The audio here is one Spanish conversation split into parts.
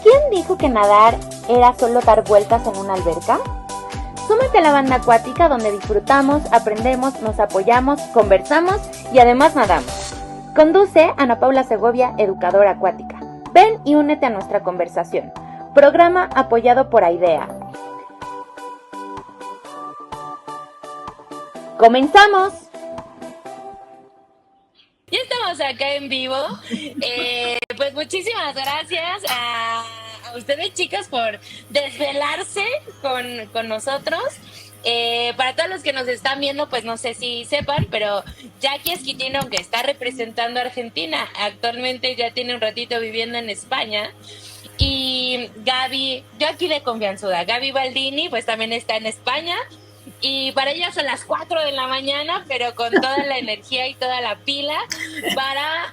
¿Quién dijo que nadar era solo dar vueltas en una alberca? Súmate a la banda acuática donde disfrutamos, aprendemos, nos apoyamos, conversamos y además nadamos. Conduce Ana Paula Segovia, educadora acuática. Ven y únete a nuestra conversación. Programa apoyado por AIDEA. ¡Comenzamos! Ya estamos acá en vivo. Pues muchísimas gracias a ustedes, chicas, por desvelarse con nosotros. Para todos los que nos están viendo, pues no sé si sepan, pero Jackie Esquitino, que está representando a Argentina, actualmente ya tiene un ratito viviendo en España. Y Gaby, yo aquí de confianzuda, Gaby Baldini, pues también está en España. Y para ella son las 4 de la mañana, pero con toda la energía y toda la pila para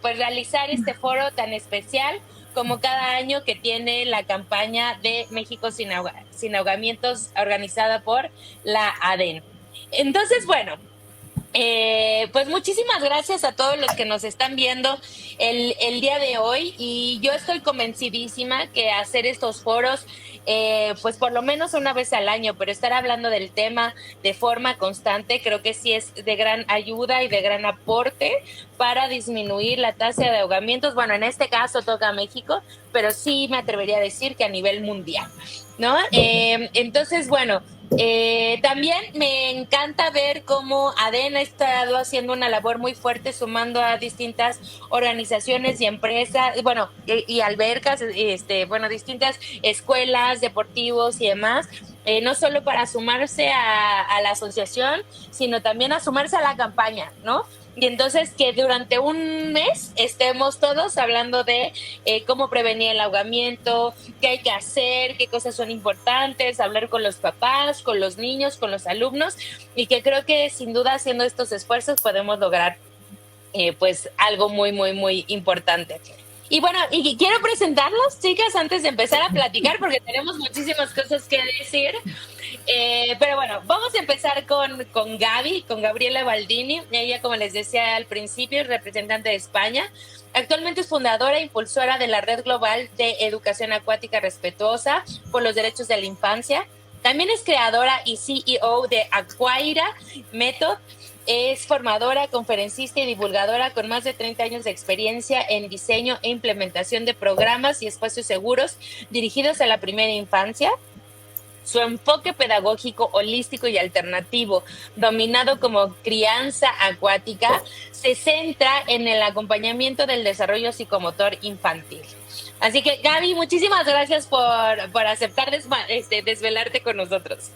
pues realizar este foro tan especial como cada año que tiene la campaña de México sin ahogamientos organizada por la ADEN. Entonces, bueno, pues muchísimas gracias a todos los que nos están viendo el día de hoy, y yo estoy convencidísima que hacer estos foros pues por lo menos una vez al año, pero estar hablando del tema de forma constante creo que sí es de gran ayuda y de gran aporte para disminuir la tasa de ahogamientos. Bueno, en este caso toca a México, pero sí me atrevería a decir que a nivel mundial, ¿no? Entonces, bueno, también me encanta ver cómo ADEN ha estado haciendo una labor muy fuerte, sumando a distintas organizaciones y empresas, bueno, y albercas, bueno, distintas escuelas, deportivos y demás, no solo para sumarse a la asociación, sino también a sumarse a la campaña, ¿no? Y entonces que durante un mes estemos todos hablando de cómo prevenir el ahogamiento, qué hay que hacer, qué cosas son importantes, hablar con los papás, con los niños, con los alumnos, y que creo que sin duda haciendo estos esfuerzos podemos lograr pues algo muy, muy, muy importante. Y bueno, y quiero presentarlos, chicas, antes de empezar a platicar, porque tenemos muchísimas cosas que decir. Pero bueno, vamos a empezar con Gaby, con Gabriela Baldini. Ella, como les decía al principio, es representante de España. Actualmente es fundadora e impulsora de la Red Global de Educación Acuática Respetuosa por los Derechos de la Infancia. También es creadora y CEO de Aquaira Method. Es formadora, conferencista y divulgadora con más de 30 años de experiencia en diseño e implementación de programas y espacios seguros dirigidos a la primera infancia. Su enfoque pedagógico holístico y alternativo, dominado como crianza acuática, se centra en el acompañamiento del desarrollo psicomotor infantil. Así que, Gaby, muchísimas gracias por aceptar desvelarte con nosotros.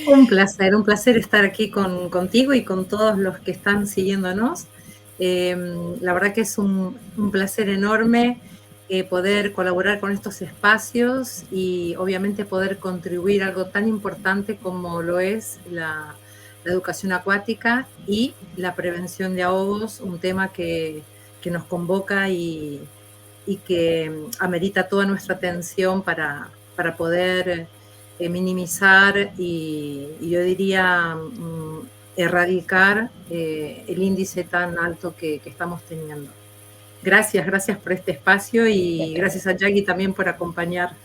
Un placer estar aquí contigo y con todos los que están siguiéndonos. La verdad que es un placer enorme poder colaborar con estos espacios y obviamente poder contribuir a algo tan importante como lo es la educación acuática y la prevención de ahogos, un tema que nos convoca y que amerita toda nuestra atención para poder minimizar y yo diría erradicar el índice tan alto que estamos teniendo. Gracias por este espacio y gracias a Jackie también por acompañar.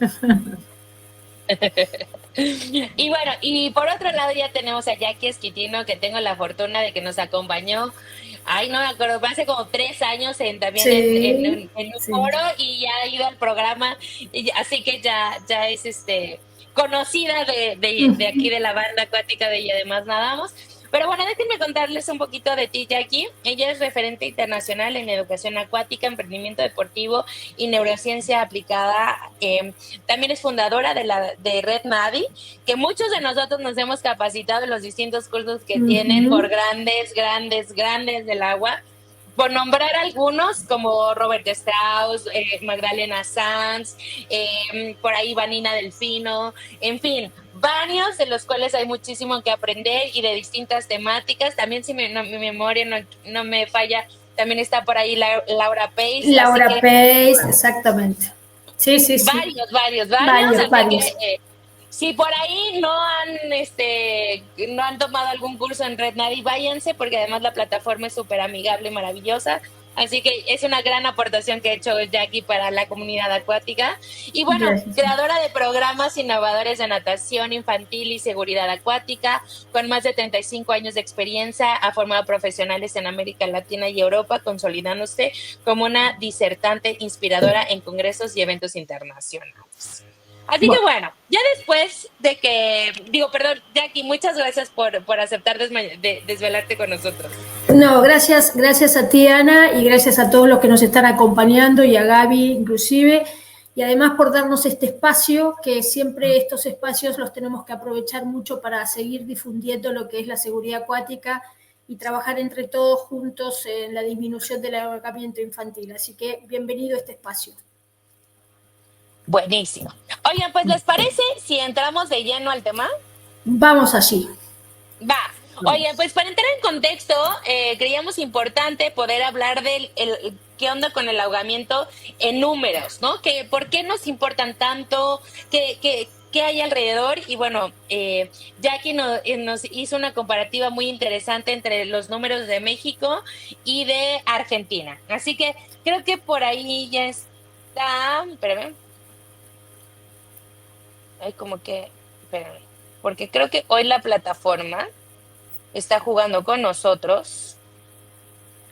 Y bueno, y por otro lado ya tenemos a Jackie Esquitino, que tengo la fortuna de que nos acompañó, no me acuerdo, hace como 3 años también en un foro, y ya ha ido al programa, así que ya es conocida de aquí de la banda acuática de Y Además Nadamos. Pero bueno, déjenme contarles un poquito de ti, Jackie. Ella es referente internacional en educación acuática, emprendimiento deportivo y neurociencia aplicada. También es fundadora de Red Nadi, que muchos de nosotros nos hemos capacitado en los distintos cursos que tienen por grandes del agua. Por nombrar algunos, como Robert Strauss, Magdalena Sanz, por ahí Vanina Delfino, en fin, varios de los cuales hay muchísimo que aprender y de distintas temáticas. También, si mi memoria no me falla, también está por ahí Laura Pace. Laura Pace, exactamente. Sí. Varios. Que, si por ahí no han tomado algún curso en Red Nadi, váyanse, porque además la plataforma es súper amigable y maravillosa. Así que es una gran aportación que ha hecho Jackie para la comunidad acuática. Y bueno, Gracias. creadora de programas innovadores de natación infantil y seguridad acuática, con más de 35 años de experiencia, ha formado profesionales en América Latina y Europa, consolidándose como una disertante inspiradora en congresos y eventos internacionales. Así que bueno, ya después de que, Jackie, muchas gracias por aceptar desvelarte con nosotros. No, gracias a ti, Ana, y gracias a todos los que nos están acompañando y a Gaby inclusive, y además por darnos este espacio, que siempre estos espacios los tenemos que aprovechar mucho para seguir difundiendo lo que es la seguridad acuática y trabajar entre todos juntos en la disminución del ahogamiento infantil. Así que bienvenido a este espacio. Buenísimo. Oigan, pues ¿les parece si entramos de lleno al tema? Vamos allí. Va. Oigan, pues para entrar en contexto, creíamos importante poder hablar del qué onda con el ahogamiento en números, ¿no? ¿Por qué nos importan tanto? ¿Qué hay alrededor? Y bueno, Jackie nos hizo una comparativa muy interesante entre los números de México y de Argentina. Así que creo que por ahí ya está. Espérame. Ay, espérame. Porque creo que hoy la plataforma está jugando con nosotros.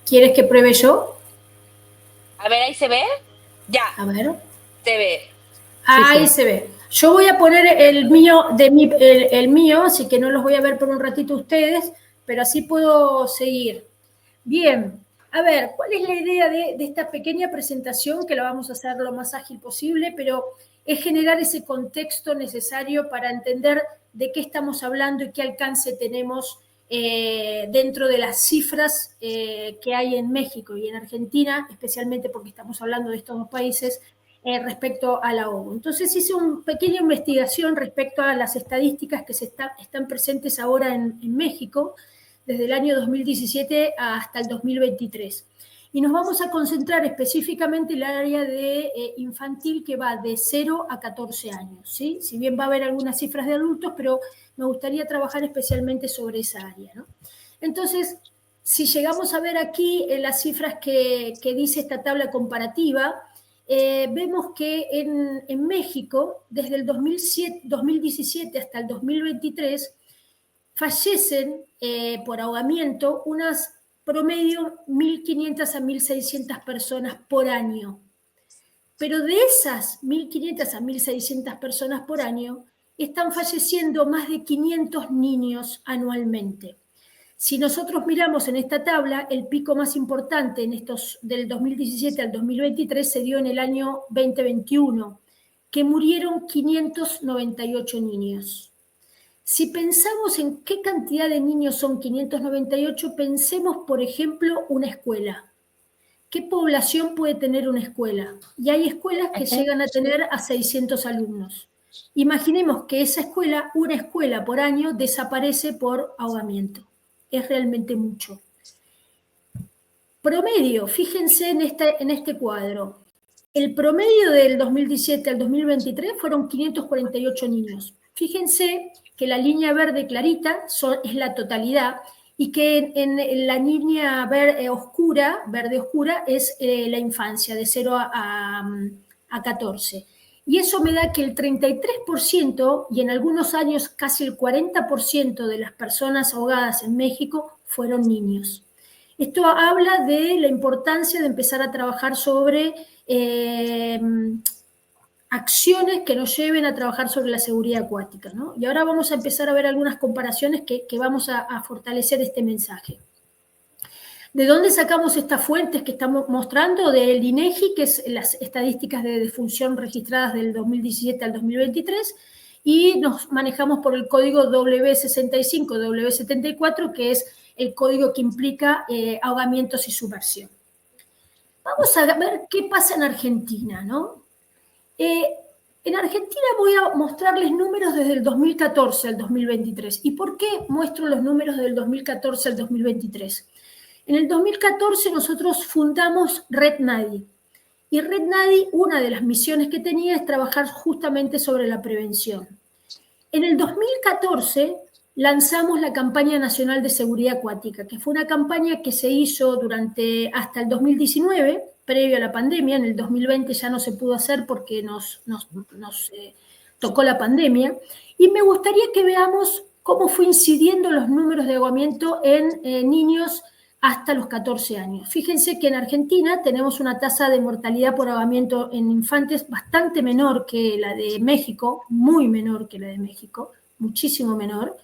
¿Quieres que pruebe yo? A ver, ¿ahí se ve? Ya. A ver. Se ve. Ahí se ve. Yo voy a poner el mío, el mío, así que no los voy a ver por un ratito ustedes, pero así puedo seguir. Bien, a ver, ¿cuál es la idea de esta pequeña presentación? Que la vamos a hacer lo más ágil posible, pero es generar ese contexto necesario para entender de qué estamos hablando y qué alcance tenemos dentro de las cifras que hay en México y en Argentina, especialmente porque estamos hablando de estos dos países, respecto al ahogo. Entonces hice una pequeña investigación respecto a las estadísticas que están presentes ahora en México, desde el año 2017 hasta el 2023. Y nos vamos a concentrar específicamente en el área de infantil, que va de 0 a 14 años, ¿sí? Si bien va a haber algunas cifras de adultos, pero me gustaría trabajar especialmente sobre esa área, ¿no? Entonces, si llegamos a ver aquí las cifras que dice esta tabla comparativa, vemos que en México, desde el 2017 hasta el 2023, fallecen por ahogamiento unas promedio 1.500 a 1.600 personas por año. Pero de esas 1.500 a 1.600 personas por año, están falleciendo más de 500 niños anualmente. Si nosotros miramos en esta tabla, el pico más importante en estos del 2017 al 2023 se dio en el año 2021, que murieron 598 niños. Si pensamos en qué cantidad de niños son 598, pensemos, por ejemplo, una escuela. ¿Qué población puede tener una escuela? Y hay escuelas que llegan a tener a 600 alumnos. Imaginemos que esa escuela, una escuela por año, desaparece por ahogamiento. Es realmente mucho. Promedio, fíjense en este cuadro. El promedio del 2017 al 2023 fueron 548 niños. Fíjense que la línea verde clarita es la totalidad y que en la línea verde oscura es la infancia, de 0 a 14. Y eso me da que el 33% y en algunos años casi el 40% de las personas ahogadas en México fueron niños. Esto habla de la importancia de empezar a trabajar sobre acciones que nos lleven a trabajar sobre la seguridad acuática, ¿no? Y ahora vamos a empezar a ver algunas comparaciones que vamos a fortalecer este mensaje. ¿De dónde sacamos estas fuentes que estamos mostrando? Del INEGI, que es las estadísticas de defunción registradas del 2017 al 2023, y nos manejamos por el código W65, W74, que es el código que implica ahogamientos y submersión. Vamos a ver qué pasa en Argentina, ¿no? En Argentina voy a mostrarles números desde el 2014 al 2023. ¿Y por qué muestro los números del 2014 al 2023? En el 2014 nosotros fundamos Red Nadi. Y Red Nadi, una de las misiones que tenía es trabajar justamente sobre la prevención. En el 2014 lanzamos la campaña nacional de seguridad acuática, que fue una campaña que se hizo hasta el 2019, previo a la pandemia. En el 2020 ya no se pudo hacer porque nos tocó la pandemia, y me gustaría que veamos cómo fue incidiendo los números de ahogamiento en niños hasta los 14 años. Fíjense que en Argentina tenemos una tasa de mortalidad por ahogamiento en infantes bastante menor que la de México, muy menor que la de México, muchísimo menor.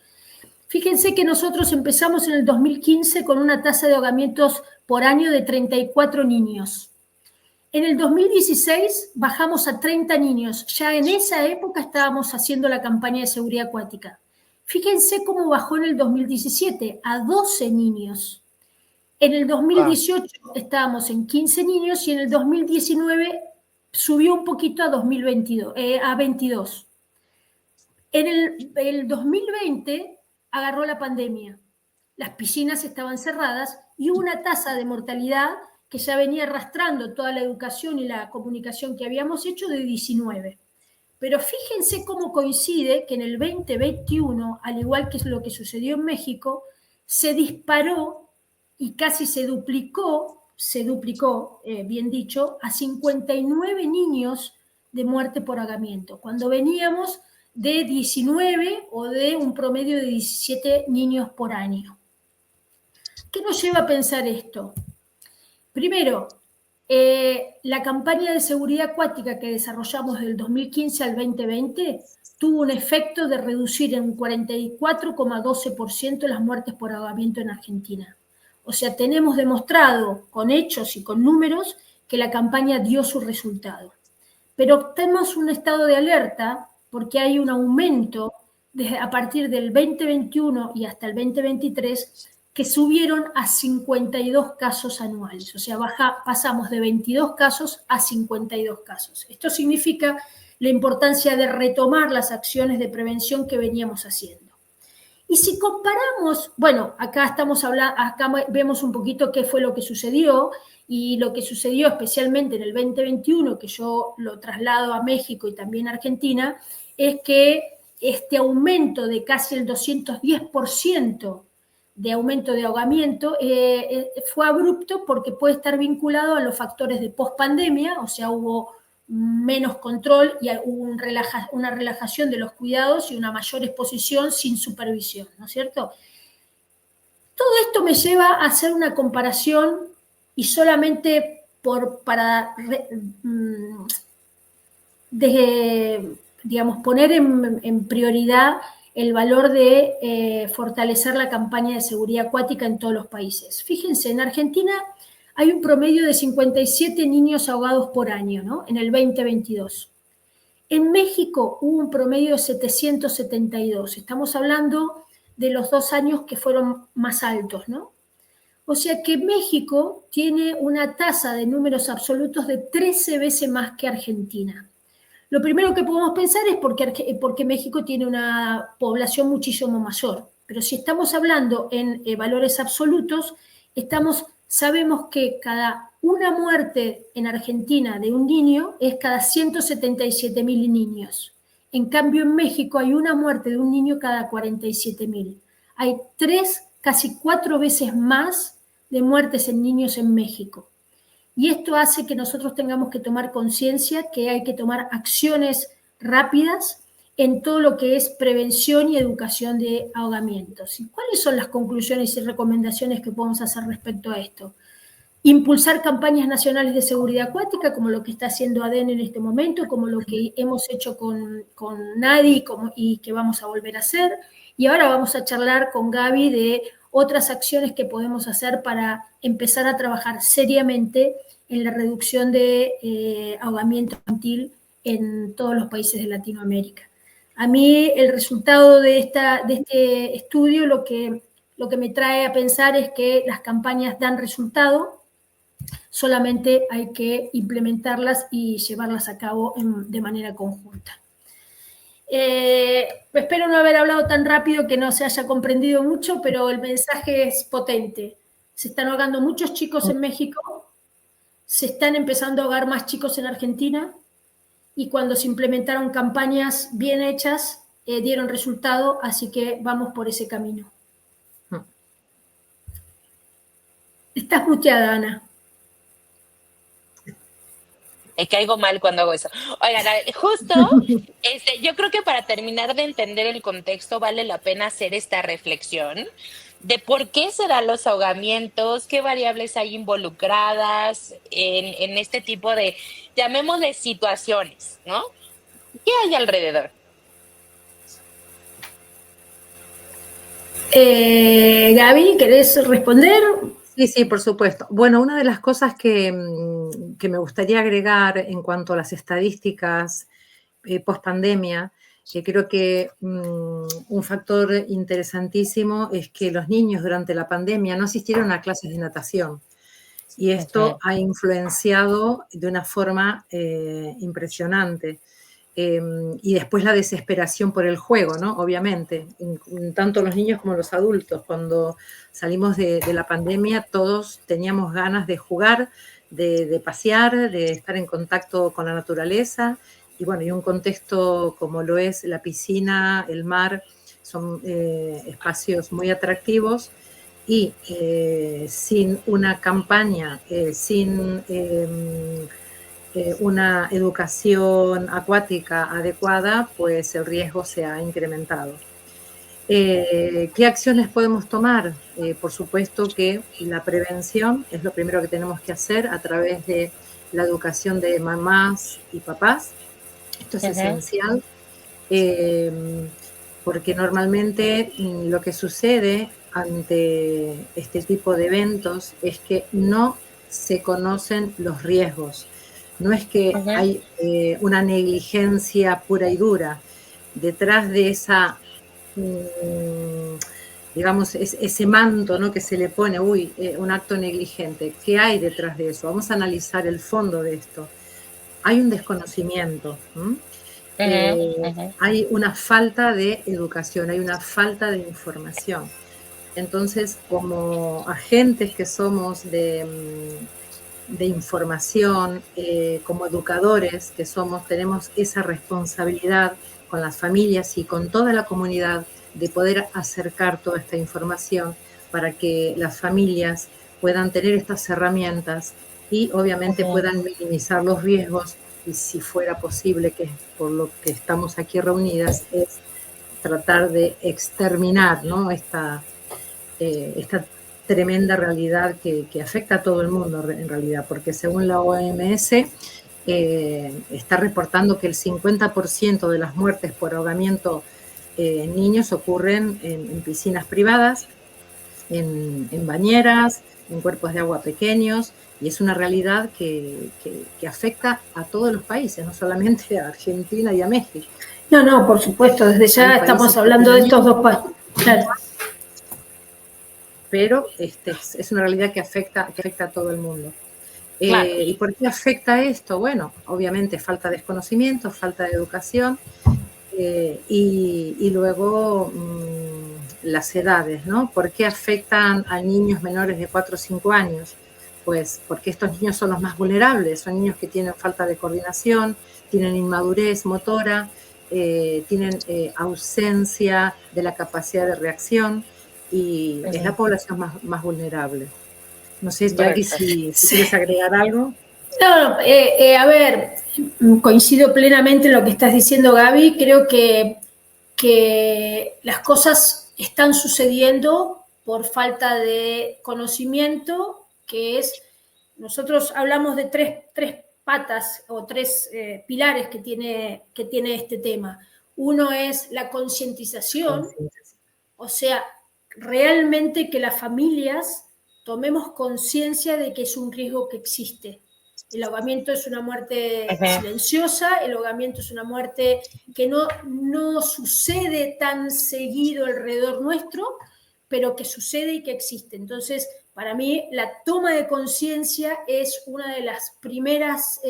Fíjense que nosotros empezamos en el 2015 con una tasa de ahogamientos por año de 34 niños. En el 2016 bajamos a 30 niños. Ya en esa época estábamos haciendo la campaña de seguridad acuática. Fíjense cómo bajó en el 2017 a 12 niños. En el 2018 estábamos en 15 niños y en el 2019 subió un poquito a 22. En el 2020 agarró la pandemia. Las piscinas estaban cerradas y hubo una tasa de mortalidad que ya venía arrastrando toda la educación y la comunicación que habíamos hecho de 19. Pero fíjense cómo coincide que en el 2021, al igual que lo que sucedió en México, se disparó y casi se duplicó, bien dicho, a 59 niños de muerte por ahogamiento, cuando veníamos de 19 o de un promedio de 17 niños por año. ¿Qué nos lleva a pensar esto? Primero, la campaña de seguridad acuática que desarrollamos del 2015 al 2020 tuvo un efecto de reducir en un 44,12% las muertes por ahogamiento en Argentina. O sea, tenemos demostrado con hechos y con números que la campaña dio su resultado. Pero tenemos un estado de alerta porque hay un aumento a partir del 2021 y hasta el 2023 que subieron a 52 casos anuales. O sea, pasamos de 22 casos a 52 casos. Esto significa la importancia de retomar las acciones de prevención que veníamos haciendo. Y si comparamos, bueno, acá vemos un poquito qué fue lo que sucedió, y lo que sucedió especialmente en el 2021, que yo lo traslado a México y también a Argentina, es que este aumento de casi el 210% de aumento de ahogamiento fue abrupto porque puede estar vinculado a los factores de pospandemia, o sea, hubo menos control y hubo una relajación de los cuidados y una mayor exposición sin supervisión, ¿no es cierto? Todo esto me lleva a hacer una comparación y solamente para poner en prioridad el valor de fortalecer la campaña de seguridad acuática en todos los países. Fíjense, en Argentina hay un promedio de 57 niños ahogados por año, ¿no? En el 2022. En México hubo un promedio de 772. Estamos hablando de los 2 años que fueron más altos, ¿no? O sea que México tiene una tasa de números absolutos de 13 veces más que Argentina. Lo primero que podemos pensar es porque México tiene una población muchísimo mayor. Pero si estamos hablando en valores absolutos, sabemos que cada una muerte en Argentina de un niño es cada 177.000 niños. En cambio, en México hay una muerte de un niño cada 47.000. Hay 3, casi 4 veces más de muertes en niños en México. Y esto hace que nosotros tengamos que tomar conciencia que hay que tomar acciones rápidas en todo lo que es prevención y educación de ahogamientos. ¿Y cuáles son las conclusiones y recomendaciones que podemos hacer respecto a esto? Impulsar campañas nacionales de seguridad acuática, como lo que está haciendo ADEN en este momento, como lo que hemos hecho con NADI y que vamos a volver a hacer. Y ahora vamos a charlar con Gaby de otras acciones que podemos hacer para empezar a trabajar seriamente en la reducción de ahogamiento infantil en todos los países de Latinoamérica. A mí el resultado de este estudio lo que me trae a pensar es que las campañas dan resultado, solamente hay que implementarlas y llevarlas a cabo de manera conjunta. Espero no haber hablado tan rápido que no se haya comprendido mucho, pero el mensaje es potente. Se están ahogando muchos chicos en México, se están empezando a ahogar más chicos en Argentina, y cuando se implementaron campañas bien hechas, dieron resultado, así que vamos por ese camino. Estás muteada, Ana. Me caigo mal cuando hago eso. Oigan, a ver, justo, yo creo que para terminar de entender el contexto vale la pena hacer esta reflexión de por qué se dan los ahogamientos, qué variables hay involucradas en este tipo de, llamémosle situaciones, ¿no? ¿Qué hay alrededor? Gaby, ¿querés responder? Sí, por supuesto. Bueno, una de las cosas que me gustaría agregar en cuanto a las estadísticas post pandemia, que creo que un factor interesantísimo es que los niños durante la pandemia no asistieron a clases de natación. Y esto ha influenciado de una forma impresionante. Y después la desesperación por el juego, ¿no? Obviamente, tanto los niños como los adultos. Cuando salimos de la pandemia, todos teníamos ganas de jugar, de pasear, de estar en contacto con la naturaleza. Y bueno, y un contexto como lo es la piscina, el mar, son espacios muy atractivos. Y sin una campaña, sin una educación acuática adecuada, pues el riesgo se ha incrementado. ¿Qué acciones podemos tomar? Por supuesto que la prevención es lo primero que tenemos que hacer a través de la educación de mamás y papás. Esto es esencial, porque normalmente lo que sucede ante este tipo de eventos es que no se conocen los riesgos. No es que hay una negligencia pura y dura. Detrás de esa, digamos, ese manto, ¿no?, que se le pone, un acto negligente. ¿Qué hay detrás de eso? Vamos a analizar el fondo de esto. Hay un desconocimiento. Hay una falta de educación, hay una falta de información. Entonces, como agentes que somos de información, como educadores que somos, tenemos esa responsabilidad con las familias y con toda la comunidad de poder acercar toda esta información para que las familias puedan tener estas herramientas y obviamente puedan minimizar los riesgos, y si fuera posible, que por lo que estamos aquí reunidas, es tratar de exterminar, ¿no?, esta tremenda realidad que afecta a todo el mundo en realidad, porque según la OMS está reportando que el 50% de las muertes por ahogamiento en niños ocurren en piscinas privadas, en bañeras, en cuerpos de agua pequeños, y es una realidad que afecta a todos los países, no solamente a Argentina y a México. No, por supuesto, desde ya estamos hablando de estos dos países. Claro. Pero es una realidad que afecta a todo el mundo. Claro. ¿Y por qué afecta esto? Bueno, obviamente falta de desconocimiento, falta de educación, y luego las edades, ¿no? ¿Por qué afectan a niños menores de 4 o 5 años? Pues porque estos niños son los más vulnerables, son niños que tienen falta de coordinación, tienen inmadurez motora, tienen ausencia de la capacidad de reacción, y es la población más vulnerable. No sé, Jackie, si quieres agregar algo. No, a ver, coincido plenamente en lo que estás diciendo, Gaby. Creo que las cosas están sucediendo por falta de conocimiento, que es, nosotros hablamos de tres patas o tres pilares que tiene este tema. Uno es la concientización, o sea, realmente que las familias tomemos conciencia de que es un riesgo que existe. El ahogamiento es una muerte silenciosa, el ahogamiento es una muerte que no sucede tan seguido alrededor nuestro, pero que sucede y que existe. Entonces, para mí, la toma de conciencia es una de las primeras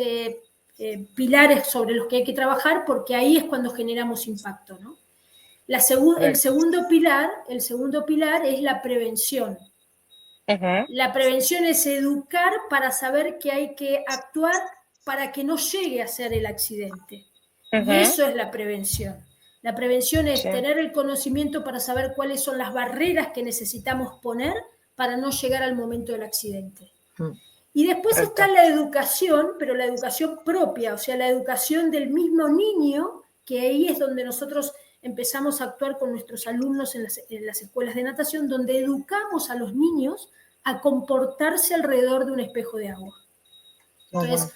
pilares sobre los que hay que trabajar, porque ahí es cuando generamos impacto, ¿no? El segundo pilar es la prevención. La prevención es educar para saber que hay que actuar para que no llegue a ser el accidente. Y eso es la prevención. La prevención es Sí. tener el conocimiento para saber cuáles son las barreras que necesitamos poner para no llegar al momento del accidente. Y después Correcto. está la educación, pero la educación propia, o sea, la educación del mismo niño, que ahí es donde nosotros empezamos a actuar con nuestros alumnos en las escuelas de natación, donde educamos a los niños a comportarse alrededor de un espejo de agua. Entonces,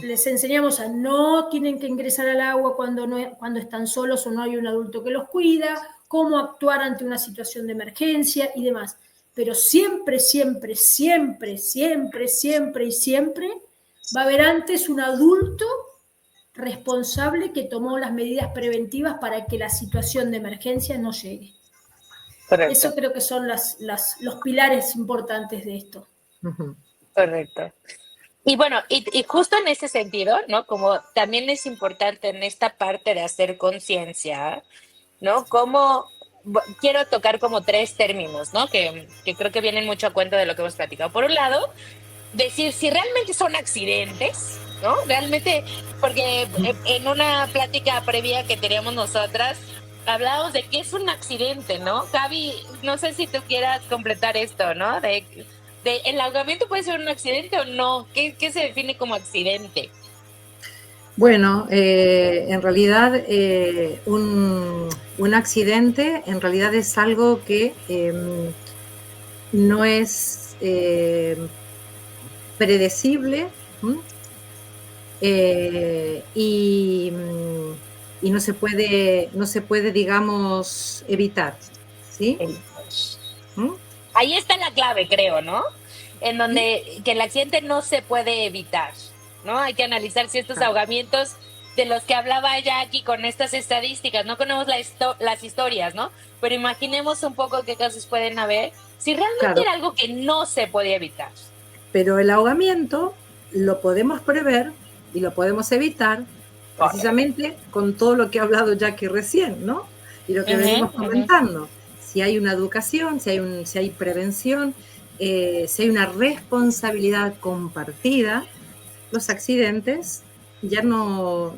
les enseñamos a no tienen que ingresar al agua cuando están solos o no hay un adulto que los cuida, cómo actuar ante una situación de emergencia y demás. Pero siempre, siempre, siempre, siempre, siempre y siempre va a haber antes un adulto responsable que tomó las medidas preventivas para que la situación de emergencia no llegue. Correcto. Eso creo que son los pilares importantes de esto. Correcto. Y bueno, y justo en ese sentido, ¿no? Como también es importante en esta parte de hacer conciencia, ¿no? Quiero tocar como 3 términos, ¿no? Que creo que vienen mucho a cuento de lo que hemos platicado. Por un lado, decir si realmente son accidentes, ¿no? Realmente, porque en una plática previa que teníamos nosotras, hablábamos de qué es un accidente, ¿no? Gaby, no sé si tú quieras completar esto, ¿no? ¿El ahogamiento puede ser un accidente o no? ¿Qué se define como accidente? Bueno, en realidad un accidente en realidad es algo que no es predecible y no se puede, digamos, evitar, ¿sí? Ahí está la clave, creo, ¿no? En donde que el accidente no se puede evitar, ¿no? Hay que analizar si estos ahogamientos de los que hablaba Jackie con estas estadísticas, no conocemos las historias, ¿no? Pero imaginemos un poco qué casos pueden haber si realmente era algo que no se podía evitar. Pero el ahogamiento lo podemos prever y lo podemos evitar precisamente con todo lo que ha hablado Jackie recién, ¿no? Y lo que venimos comentando. Si hay una educación, si hay prevención, si hay una responsabilidad compartida, los accidentes ya no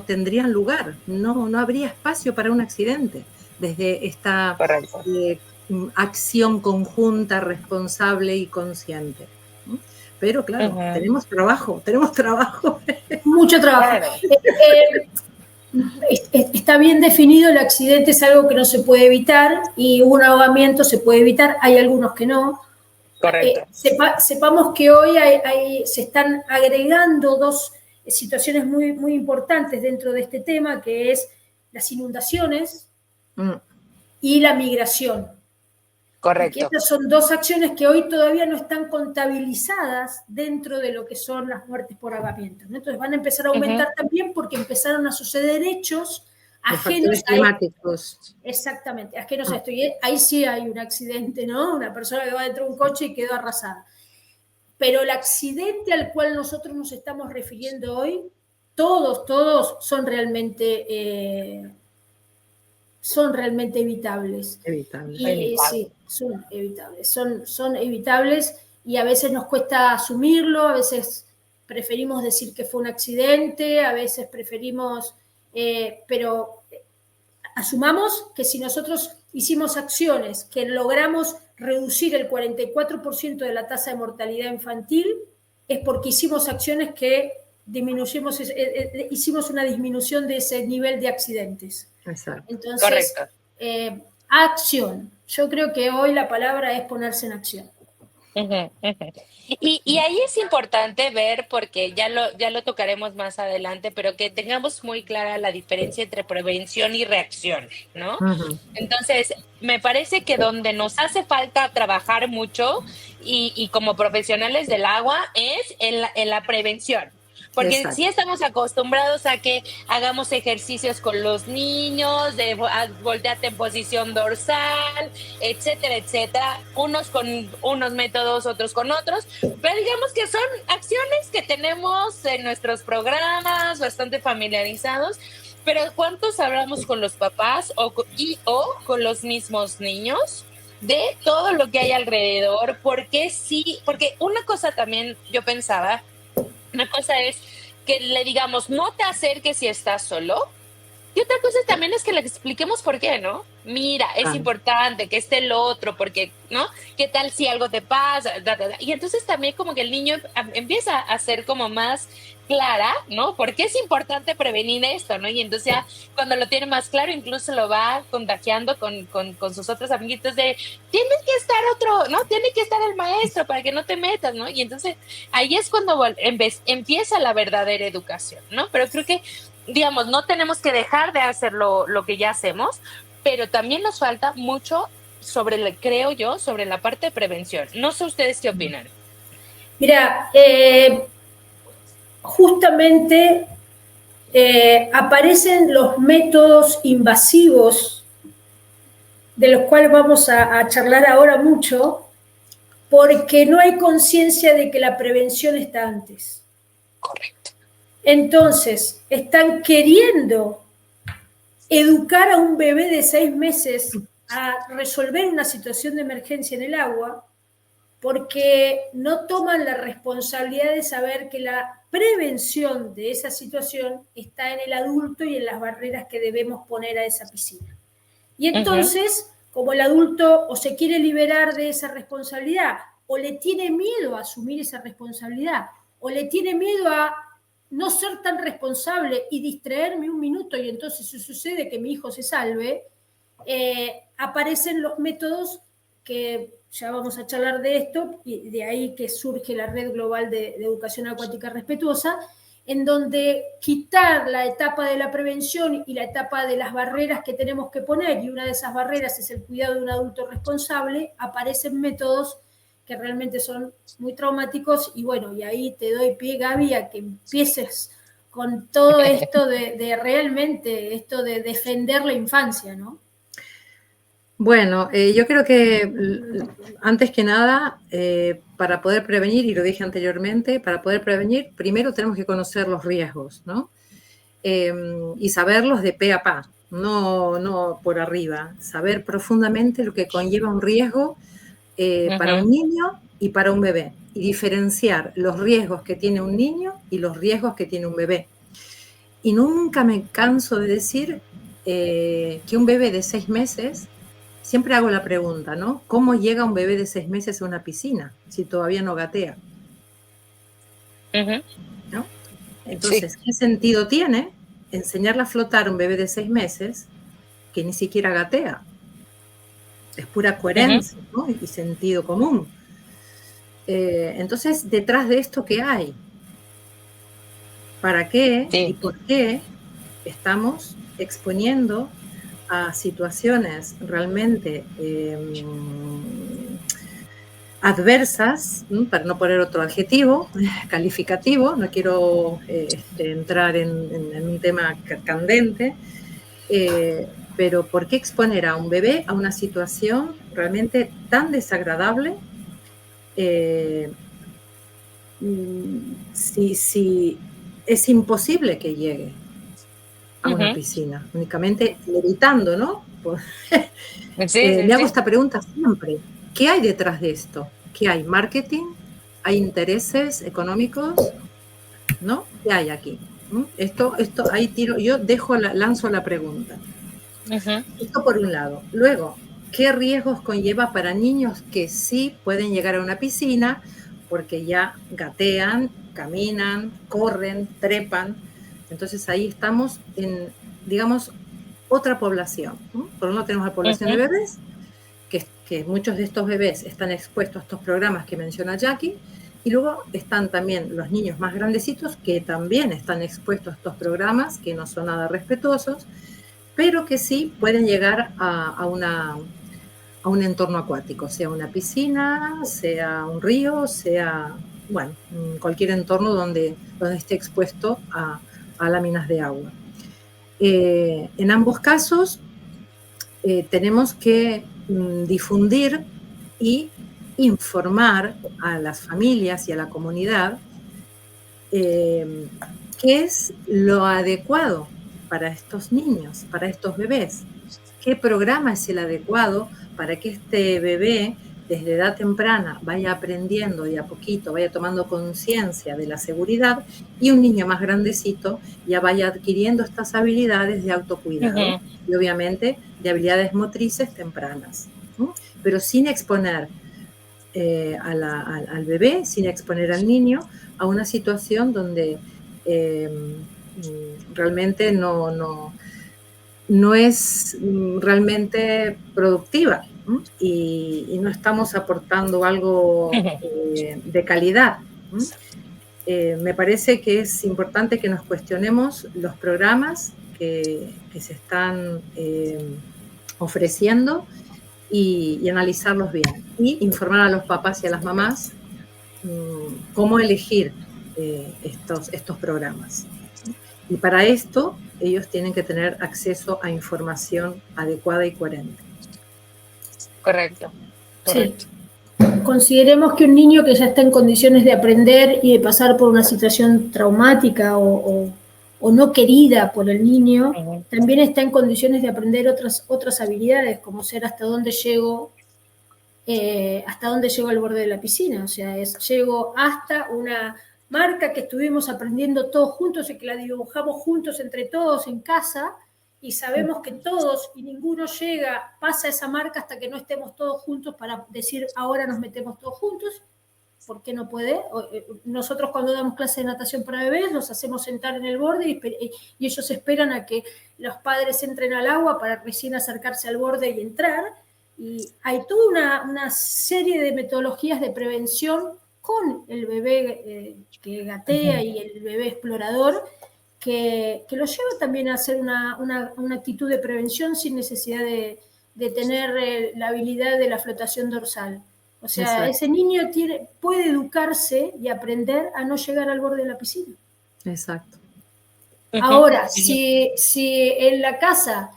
tendrían lugar, no habría espacio para un accidente desde esta acción conjunta, responsable y consciente. Pero claro, tenemos trabajo. Mucho trabajo. Está bien definido, el accidente es algo que no se puede evitar y un ahogamiento se puede evitar, hay algunos que no. Correcto. Sepamos que hoy se están agregando 2 situaciones muy, muy importantes dentro de este tema, que es las inundaciones y la migración. Correcto. Y estas son 2 acciones que hoy todavía no están contabilizadas dentro de lo que son las muertes por ahogamiento, ¿no? Entonces van a empezar a aumentar también porque empezaron a suceder hechos ajenos climáticos. Exactamente, ajenos a esto. Y ahí sí hay un accidente, ¿no? Una persona que va dentro de un coche y quedó arrasada. Pero el accidente al cual nosotros nos estamos refiriendo hoy, todos son realmente evitables. Sí, son evitables. Son evitables y a veces nos cuesta asumirlo, a veces preferimos decir que fue un accidente, a veces preferimos, pero asumamos que si nosotros hicimos acciones que logramos reducir el 44% de la tasa de mortalidad infantil, es porque hicimos acciones que hicimos una disminución de ese nivel de accidentes. Exacto. Entonces, acción. Yo creo que hoy la palabra es ponerse en acción. Y ahí es importante ver, porque ya lo tocaremos más adelante, pero que tengamos muy clara la diferencia entre prevención y reacción, ¿no? Entonces, me parece que donde nos hace falta trabajar mucho y como profesionales del agua es en la prevención. Porque sí estamos acostumbrados a que hagamos ejercicios con los niños, de voltearte en posición dorsal, etcétera, etcétera. Unos con unos métodos, otros con otros. Pero digamos que son acciones que tenemos en nuestros programas, bastante familiarizados. Pero ¿cuántos hablamos con los papás o con los mismos niños de todo lo que hay alrededor? Porque una cosa también yo pensaba, una cosa es que le digamos, no te acerques si estás solo, Y otra cosa también es que le expliquemos por qué, ¿no? Mira, es importante que esté el otro, porque, ¿no? ¿Qué tal si algo te pasa? Y entonces también como que el niño empieza a ser como más clara, ¿no? Porque es importante prevenir esto, ¿no? Y entonces ya cuando lo tiene más claro, incluso lo va contagiando con sus otros amiguitos de, tiene que estar otro, ¿no? Tiene que estar el maestro para que no te metas, ¿no? Y entonces ahí es cuando empieza la verdadera educación, ¿no? Pero creo que, digamos, no tenemos que dejar de hacer lo que ya hacemos, pero también nos falta mucho creo yo, sobre la parte de prevención. No sé ustedes qué opinan. Mira, justamente aparecen los métodos invasivos, de los cuales vamos a charlar ahora mucho, porque no hay conciencia de que la prevención está antes. Correcto. Entonces, están queriendo educar a un bebé de 6 meses a resolver una situación de emergencia en el agua, porque no toman la responsabilidad de saber que la prevención de esa situación está en el adulto y en las barreras que debemos poner a esa piscina. Y entonces, como el adulto o se quiere liberar de esa responsabilidad, o le tiene miedo a asumir esa responsabilidad, o le tiene miedo a no ser tan responsable y distraerme un minuto y entonces sucede que mi hijo se salve, aparecen los métodos que ya vamos a charlar de esto, y de ahí que surge la Red Global de Educación Acuática Respetuosa, en donde quitar la etapa de la prevención y la etapa de las barreras que tenemos que poner, y una de esas barreras es el cuidado de un adulto responsable, aparecen métodos que realmente son muy traumáticos, y bueno, y ahí te doy pie, Gaby, a que empieces con todo esto de realmente, esto de defender la infancia, ¿no? Bueno, yo creo que antes que nada, para poder prevenir, y lo dije anteriormente, para poder prevenir, primero tenemos que conocer los riesgos, ¿no? Y saberlos de pe a pa, no por arriba, saber profundamente lo que conlleva un riesgo para un niño y para un bebé, y diferenciar los riesgos que tiene un niño y los riesgos que tiene un bebé. Y nunca me canso de decir que un bebé de 6 meses, siempre hago la pregunta, ¿no? ¿Cómo llega un bebé de 6 meses a una piscina si todavía no gatea? ¿No? Entonces, sí. ¿Qué sentido tiene enseñarle a flotar a un bebé de 6 meses que ni siquiera gatea? Es pura coherencia, ¿no? Y sentido común. Entonces, detrás de esto, ¿qué hay? ¿Para qué y por qué estamos exponiendo a situaciones realmente adversas, para no poner otro adjetivo calificativo? No quiero entrar en un tema candente, pero ¿por qué exponer a un bebé a una situación realmente tan desagradable si es imposible que llegue a una piscina, únicamente evitando, ¿no? Me hago esta pregunta siempre. ¿Qué hay detrás de esto? ¿Qué hay? ¿Marketing? ¿Hay intereses económicos? ¿No? ¿Qué hay aquí? Esto ahí tiro, yo lanzo la pregunta. Esto por un lado. Luego, ¿qué riesgos conlleva para niños que sí pueden llegar a una piscina porque ya gatean, caminan, corren, trepan? Entonces ahí estamos en, digamos, otra población, ¿no? Por un lado tenemos la población de bebés, que muchos de estos bebés están expuestos a estos programas que menciona Jackie, y luego están también los niños más grandecitos que también están expuestos a estos programas que no son nada respetuosos, pero que sí pueden llegar a un entorno acuático, sea una piscina, sea un río, sea, bueno, cualquier entorno donde esté expuesto a láminas de agua. En ambos casos tenemos que difundir y informar a las familias y a la comunidad qué es lo adecuado para estos niños, para estos bebés. ¿Qué programa es el adecuado para que este bebé desde edad temprana vaya aprendiendo de a poquito, vaya tomando conciencia de la seguridad, y un niño más grandecito ya vaya adquiriendo estas habilidades de autocuidado y obviamente de habilidades motrices tempranas, ¿no? Pero sin exponer al bebé, sin exponer al niño a una situación donde realmente no es realmente productiva, ¿no? Y no estamos aportando algo de calidad, ¿no? Me parece que es importante que nos cuestionemos los programas que se están ofreciendo y analizarlos bien, y informar a los papás y a las mamás cómo elegir estos programas. Y para esto ellos tienen que tener acceso a información adecuada y coherente. Correcto. Sí. Consideremos que un niño que ya está en condiciones de aprender y de pasar por una situación traumática o no querida por el niño, también está en condiciones de aprender otras habilidades, como ser hasta dónde llego al borde de la piscina. O sea, llego hasta una marca que estuvimos aprendiendo todos juntos y que la dibujamos juntos entre todos en casa, y sabemos que todos y ninguno pasa esa marca hasta que no estemos todos juntos para decir, ahora nos metemos todos juntos. ¿Por qué no puede? Nosotros cuando damos clase de natación para bebés los hacemos sentar en el borde y ellos esperan a que los padres entren al agua para recién acercarse al borde y entrar. Y hay toda una serie de metodologías de prevención con el bebé que gatea y el bebé explorador, que lo lleva también a hacer una actitud de prevención sin necesidad de tener la habilidad de la flotación dorsal. O sea, exacto, ese niño puede educarse y aprender a no llegar al borde de la piscina. Exacto. Ahora, si en la casa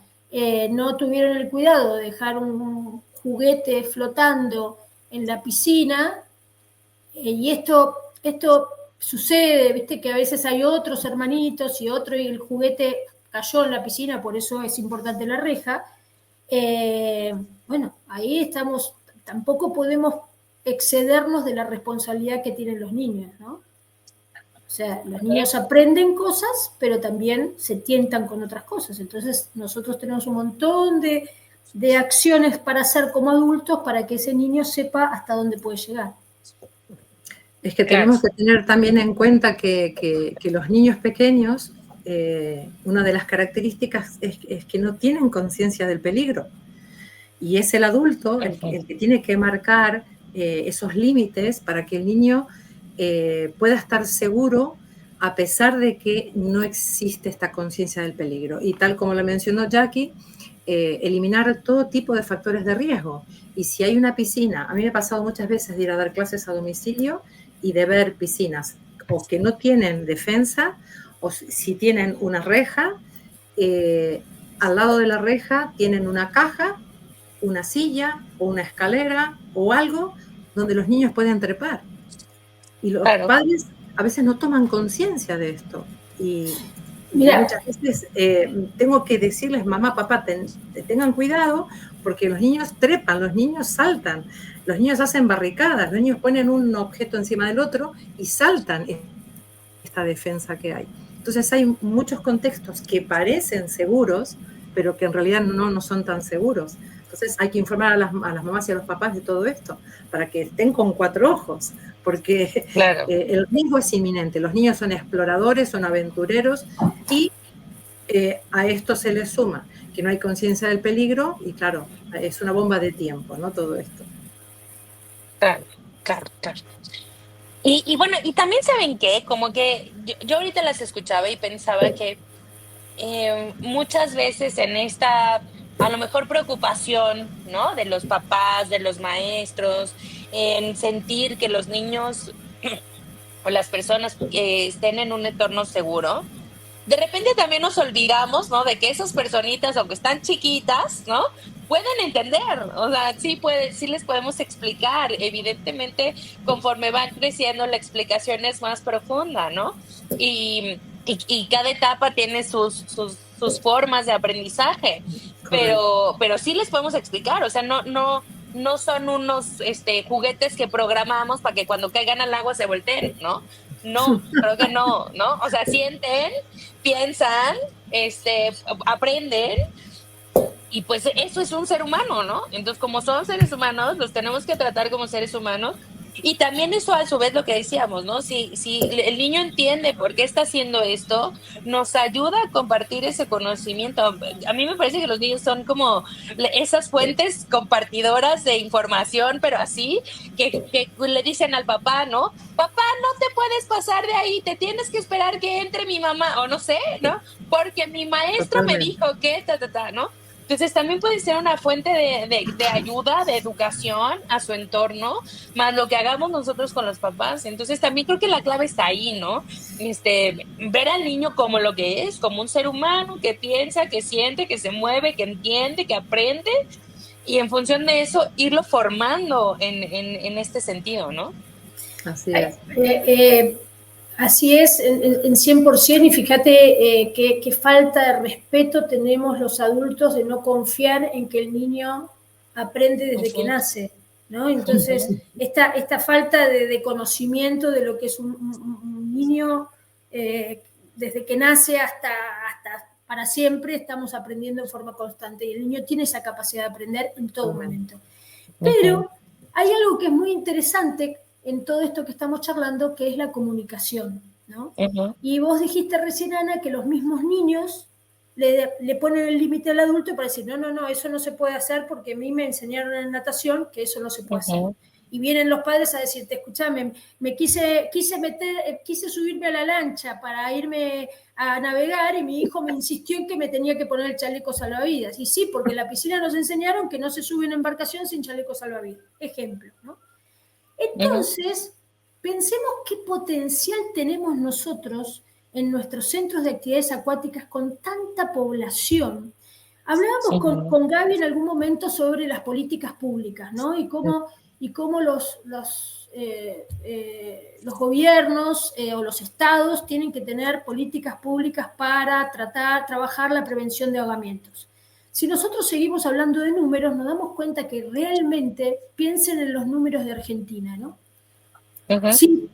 no tuvieron el cuidado de dejar un juguete flotando en la piscina, y esto sucede, viste que a veces hay otros hermanitos y el juguete cayó en la piscina, por eso es importante la reja. Bueno, ahí estamos, tampoco podemos excedernos de la responsabilidad que tienen los niños, ¿no? O sea, los niños aprenden cosas, pero también se tientan con otras cosas. Entonces, nosotros tenemos un montón de acciones para hacer como adultos para que ese niño sepa hasta dónde puede llegar. Es que tenemos que tener también en cuenta que los niños pequeños, una de las características es que no tienen conciencia del peligro. Y es el adulto el que tiene que marcar esos límites para que el niño pueda estar seguro a pesar de que no existe esta conciencia del peligro. Y tal como lo mencionó Jackie, eliminar todo tipo de factores de riesgo. Y si hay una piscina, a mí me ha pasado muchas veces de ir a dar clases a domicilio y de ver piscinas o que no tienen defensa, o si tienen una reja, al lado de la reja tienen una caja, una silla o una escalera o algo donde los niños pueden trepar. Y los padres a veces no toman conciencia de esto. Y muchas veces tengo que decirles, mamá, papá, tengan cuidado, porque los niños trepan, los niños saltan, los niños hacen barricadas, los niños ponen un objeto encima del otro y saltan esta defensa que hay. Entonces hay muchos contextos que parecen seguros, pero que en realidad no son tan seguros. Entonces hay que informar a las mamás y a los papás de todo esto, para que estén con 4 ojos, porque el riesgo es inminente. Los niños son exploradores, son aventureros, y a esto se les suma que no hay conciencia del peligro, y claro, es una bomba de tiempo, ¿no? Todo esto. Claro. Y bueno, y también saben que, como que yo ahorita las escuchaba y pensaba que muchas veces en esta, a lo mejor, preocupación, ¿no? De los papás, de los maestros, en sentir que los niños o las personas estén en un entorno seguro, de repente también nos olvidamos, ¿no? De que esas personitas, aunque están chiquitas, ¿no? Pueden entender, o sea, sí les podemos explicar. Evidentemente, conforme van creciendo, la explicación es más profunda, ¿no? Y cada etapa tiene sus formas de aprendizaje, pero sí les podemos explicar. O sea, no no son unos juguetes que programamos para que cuando caigan al agua se volteen, ¿no? No, creo que no, ¿no? O sea, sienten, piensan, aprenden, y pues eso es un ser humano, ¿no? Entonces, como son seres humanos, los tenemos que tratar como seres humanos. Y también eso a su vez lo que decíamos, ¿no? Si el niño entiende por qué está haciendo esto, nos ayuda a compartir ese conocimiento. A mí me parece que los niños son como esas fuentes compartidoras de información, pero así, que le dicen al papá, ¿no? Papá, no te puedes pasar de ahí, te tienes que esperar que entre mi mamá, o no sé, ¿no? Porque mi maestro me dijo que, ¿no? Entonces también puede ser una fuente de ayuda, de educación a su entorno, más lo que hagamos nosotros con los papás. Entonces también creo que la clave está ahí, ¿no? Ver al niño como lo que es, como un ser humano que piensa, que siente, que se mueve, que entiende, que aprende, y en función de eso irlo formando en este sentido, ¿no? Así es. Así es, en 100%, y fíjate qué falta de respeto tenemos los adultos de no confiar en que el niño aprende desde que nace, ¿no? Entonces, esta falta de conocimiento de lo que es un niño, desde que nace hasta para siempre, estamos aprendiendo en forma constante, y el niño tiene esa capacidad de aprender en todo momento. Pero hay algo que es muy interesante en todo esto que estamos charlando, que es la comunicación, ¿no? Y vos dijiste recién, Ana, que los mismos niños le ponen el límite al adulto para decir, no, eso no se puede hacer porque a mí me enseñaron en natación que eso no se puede hacer. Y vienen los padres a decirte, escúchame, me quise subirme a la lancha para irme a navegar y mi hijo me insistió en que me tenía que poner el chaleco salvavidas. Y sí, porque en la piscina nos enseñaron que no se sube en embarcación sin chaleco salvavidas. Ejemplo, ¿no? Entonces, pensemos qué potencial tenemos nosotros en nuestros centros de actividades acuáticas con tanta población. Hablábamos con Gaby en algún momento sobre las políticas públicas, ¿no? Y cómo los gobiernos o los estados tienen que tener políticas públicas para trabajar la prevención de ahogamientos. Si nosotros seguimos hablando de números, nos damos cuenta que realmente, piensen en los números de Argentina, ¿no?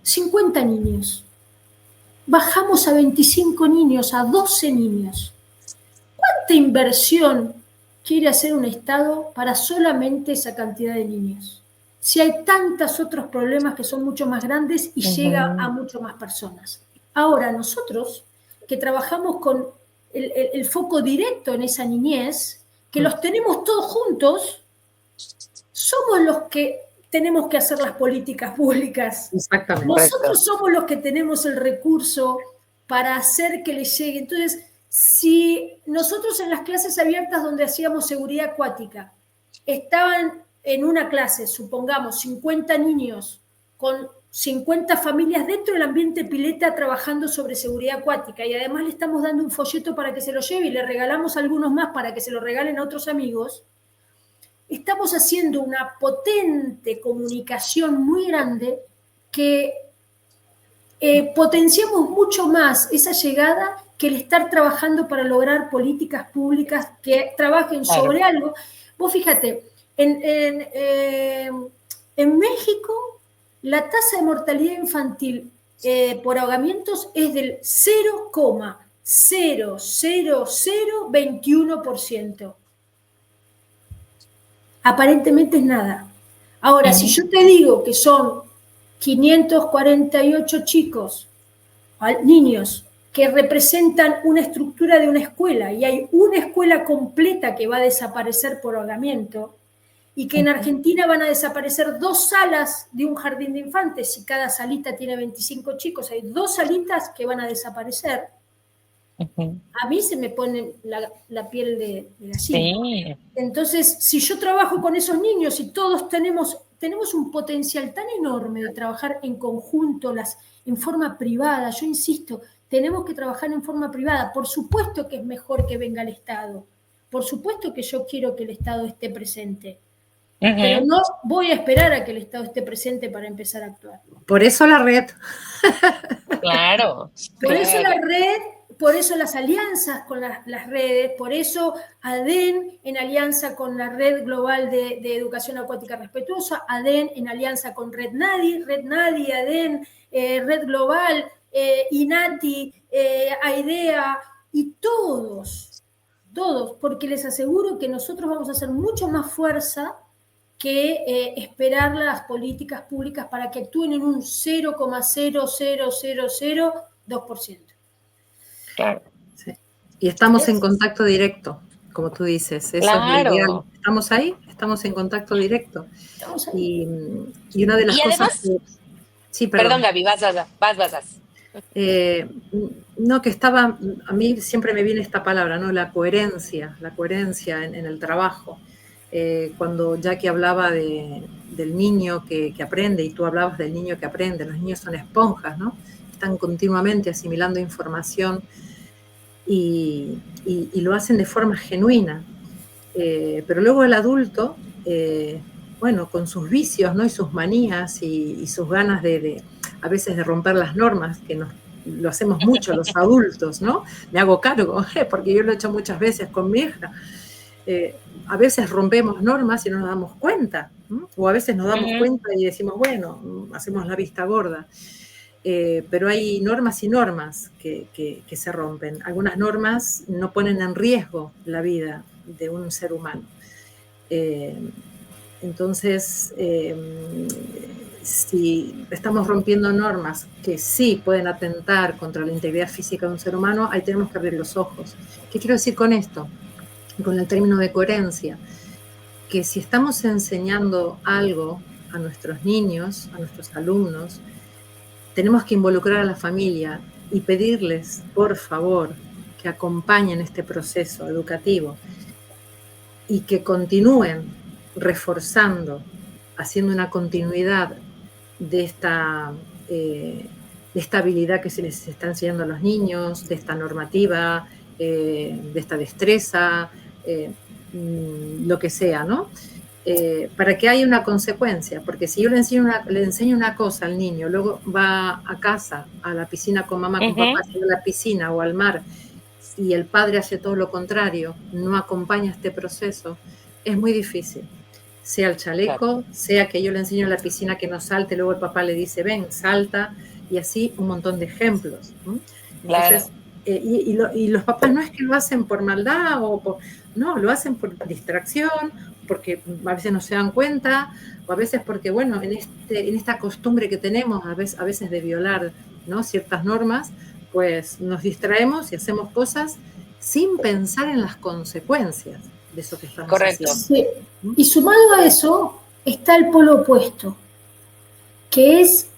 50 niños. Bajamos a 25 niños, a 12 niños. ¿Cuánta inversión quiere hacer un Estado para solamente esa cantidad de niños? Si hay tantos otros problemas que son mucho más grandes y llega a mucho más personas. Ahora, nosotros que trabajamos con el foco directo en esa niñez, que los tenemos todos juntos, somos los que tenemos que hacer las políticas públicas. Exactamente. Nosotros somos los que tenemos el recurso para hacer que les llegue. Entonces, si nosotros en las clases abiertas donde hacíamos seguridad acuática, estaban en una clase, supongamos, 50 niños con 50 familias dentro del ambiente pileta trabajando sobre seguridad acuática, y además le estamos dando un folleto para que se lo lleve y le regalamos algunos más para que se lo regalen a otros amigos, estamos haciendo una potente comunicación muy grande que potenciamos mucho más esa llegada que el estar trabajando para lograr políticas públicas que trabajen sobre algo. Vos fíjate, en México la tasa de mortalidad infantil por ahogamientos es del 0,00021%. Aparentemente es nada. Ahora, si yo te digo que son 548 niños que representan una estructura de una escuela, y hay una escuela completa que va a desaparecer por ahogamiento, y que en Argentina van a desaparecer 2 salas de un jardín de infantes, si cada salita tiene 25 chicos, hay 2 salitas que van a desaparecer. A mí se me pone la piel de gallina. Sí. Entonces, si yo trabajo con esos niños y todos tenemos un potencial tan enorme de trabajar en conjunto, en forma privada, yo insisto, tenemos que trabajar en forma privada. Por supuesto que es mejor que venga el Estado. Por supuesto que yo quiero que el Estado esté presente. Pero no voy a esperar a que el Estado esté presente para empezar a actuar. Por eso la red. Claro. Por eso la red por eso las alianzas con las redes, por eso ADEN en alianza con la Red Global de Educación Acuática Respetuosa, ADEN en alianza con Red Nadi, ADEN, Red Global, INATI, AIDEA y todos, porque les aseguro que nosotros vamos a hacer mucho más fuerza que esperar las políticas públicas para que actúen en un 0,00002%. Claro. Sí. Y estamos en contacto directo, como tú dices. Eso claro. Es lo ideal. Estamos ahí, estamos en contacto directo. Estamos ahí. Y una de las cosas además, que... Sí, perdón, Gaby, vas. No, que estaba, a mí siempre me viene esta palabra, ¿no? La coherencia en el trabajo. Cuando Jackie hablaba del niño que aprende, y tú hablabas del niño que aprende, los niños son esponjas, ¿no? Están continuamente asimilando información y lo hacen de forma genuina. Pero luego el adulto, bueno, con sus vicios, ¿no? Y sus manías y sus ganas a veces de romper las normas, que lo hacemos mucho los adultos, ¿no? Me hago cargo, porque yo lo he hecho muchas veces con mi hija. A veces rompemos normas y no nos damos cuenta, ¿no? O a veces nos damos cuenta y decimos, bueno, hacemos la vista gorda. Pero hay normas y normas que se rompen. Algunas normas no ponen en riesgo la vida de un ser humano. Entonces, si estamos rompiendo normas que sí pueden atentar contra la integridad física de un ser humano, ahí tenemos que abrir los ojos. ¿Qué quiero decir con esto? Con el término de coherencia. Que si estamos enseñando algo a nuestros niños, a nuestros alumnos, tenemos que involucrar a la familia y pedirles, por favor, que acompañen este proceso educativo y que continúen reforzando, haciendo una continuidad de esta habilidad que se les está enseñando a los niños, de esta normativa, de esta destreza, lo que sea, ¿no? Para que haya una consecuencia, porque si yo le enseño una cosa al niño, luego va a casa, a la piscina con mamá, con papá, a la piscina o al mar, y el padre hace todo lo contrario, no acompaña este proceso, es muy difícil. Sea el chaleco, sea que yo le enseño a la piscina que no salte, luego el papá le dice, ven, salta, y así un montón de ejemplos, ¿no? Entonces, y los papás no es que lo hacen por maldad, no, lo hacen por distracción, porque a veces no se dan cuenta, o a veces porque, bueno, en esta costumbre que tenemos a veces de violar, ¿no? Ciertas normas, pues nos distraemos y hacemos cosas sin pensar en las consecuencias de eso que estamos haciendo. Sí. Y sumado a eso está el polo opuesto, que es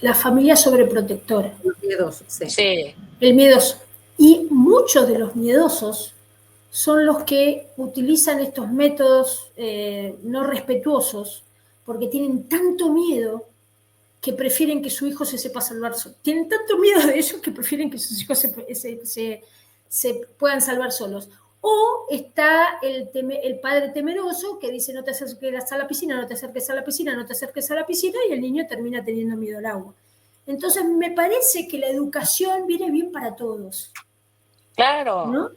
la familia sobreprotectora. Los miedosos, sí. El miedoso. Y muchos de los miedosos son los que utilizan estos métodos no respetuosos porque tienen tanto miedo que prefieren que su hijo se sepa salvar solo. Tienen tanto miedo de ellos que prefieren que sus hijos se puedan salvar solos. O está el padre temeroso que dice no te acerques a la piscina, no te acerques a la piscina, no te acerques a la piscina, y el niño termina teniendo miedo al agua. Entonces me parece que la educación viene bien para todos. Claro. ¿No?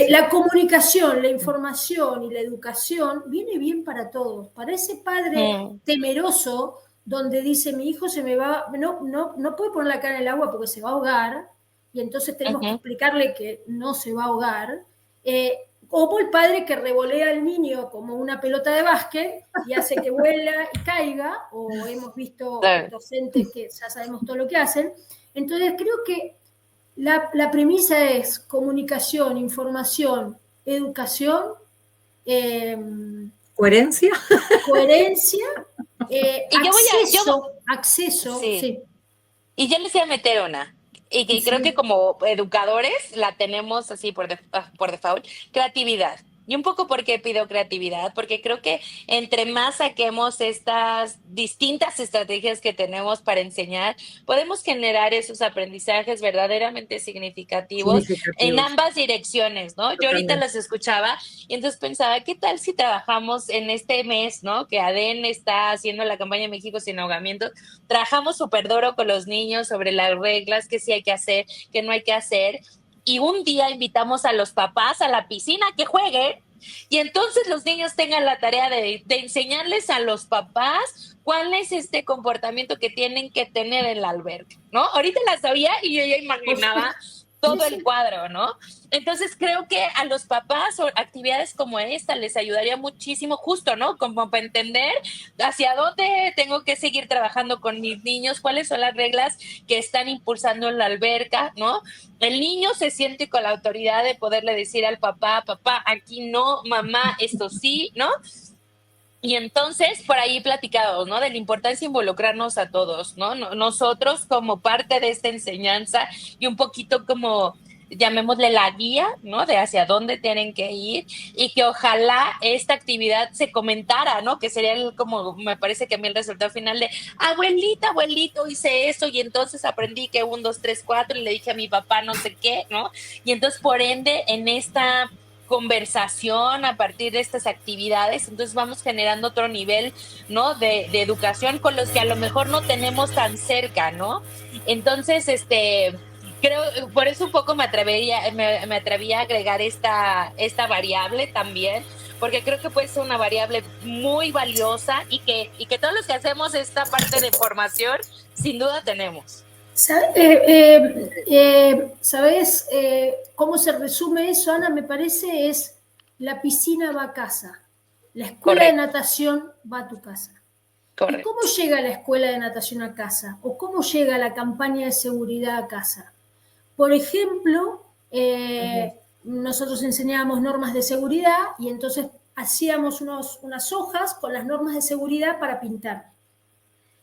La comunicación, la información y la educación viene bien para todos. Para ese padre temeroso donde dice mi hijo se me va, no puede poner la cara en el agua porque se va a ahogar, y entonces tenemos que explicarle que no se va a ahogar. O el padre que revolea al niño como una pelota de básquet y hace que vuela y caiga, o hemos visto docentes que ya sabemos todo lo que hacen. Entonces creo que la premisa es comunicación, información, educación, coherencia, acceso. Sí. Y yo les iba a meter una. Y creo que como educadores la tenemos así por default, creatividad. Y un poco por qué pido creatividad, porque creo que entre más saquemos estas distintas estrategias que tenemos para enseñar, podemos generar esos aprendizajes verdaderamente significativos en Significativos. ambas direcciones, ¿no? Yo ahorita Totalmente. las escuchaba y entonces pensaba, ¿qué tal si trabajamos en este mes, ¿no? Que ADEN está haciendo la campaña México sin ahogamientos, trabajamos súper duro con los niños sobre las reglas, qué sí hay que hacer, qué no hay que hacer, y un día invitamos a los papás a la piscina que jueguen y entonces los niños tengan la tarea de enseñarles a los papás cuál es este comportamiento que tienen que tener en la alberca, ¿no? Ahorita la sabía y yo ya imaginaba todo el cuadro, ¿no? Entonces creo que a los papás o actividades como esta les ayudaría muchísimo justo, ¿no? Como para entender hacia dónde tengo que seguir trabajando con mis niños, cuáles son las reglas que están impulsando en la alberca, ¿no? El niño se siente con la autoridad de poderle decir al papá, papá, aquí no, mamá, esto sí, ¿no? Y entonces, por ahí platicado, ¿no? De la importancia de involucrarnos a todos, ¿no? Nosotros como parte de esta enseñanza y un poquito como, llamémosle la guía, ¿no? De hacia dónde tienen que ir y que ojalá esta actividad se comentara, ¿no? Que sería como, me parece que a mí el resultado final de, abuelita, abuelito, hice esto y entonces aprendí que 1, 2, 3, 4 y le dije a mi papá no sé qué, ¿no? Y entonces, por ende, en esta conversación a partir de estas actividades, entonces vamos generando otro nivel, ¿no? De educación con los que a lo mejor no tenemos tan cerca, ¿no? Entonces, creo, por eso un poco me atreví a agregar esta variable también, porque creo que puede ser una variable muy valiosa y que todos los que hacemos esta parte de formación, sin duda tenemos. ¿Sabes cómo se resume eso, Ana? Me parece es la piscina va a casa, la escuela Correcto. de natación va a tu casa. Correcto. ¿Y cómo llega la escuela de natación a casa? ¿O cómo llega la campaña de seguridad a casa? Por ejemplo, nosotros enseñábamos normas de seguridad y entonces hacíamos unas hojas con las normas de seguridad para pintar.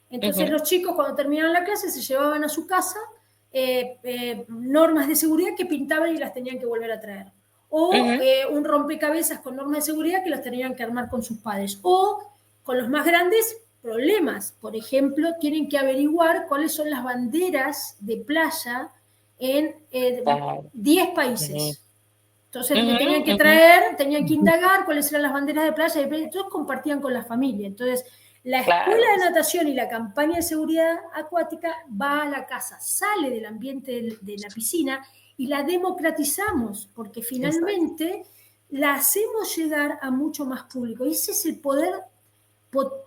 Entonces los chicos cuando terminaban la clase se llevaban a su casa normas de seguridad que pintaban y las tenían que volver a traer. O un rompecabezas con normas de seguridad que las tenían que armar con sus padres. O con los más grandes, problemas. Por ejemplo, tienen que averiguar cuáles son las banderas de playa en 10 países. Entonces le tenían que traer, tenían que indagar cuáles eran las banderas de playa, y todos compartían con la familia. Entonces, la escuela de natación y la campaña de seguridad acuática va a la casa, sale del ambiente de la piscina y la democratizamos, porque finalmente la hacemos llegar a mucho más público. Y ese es el poder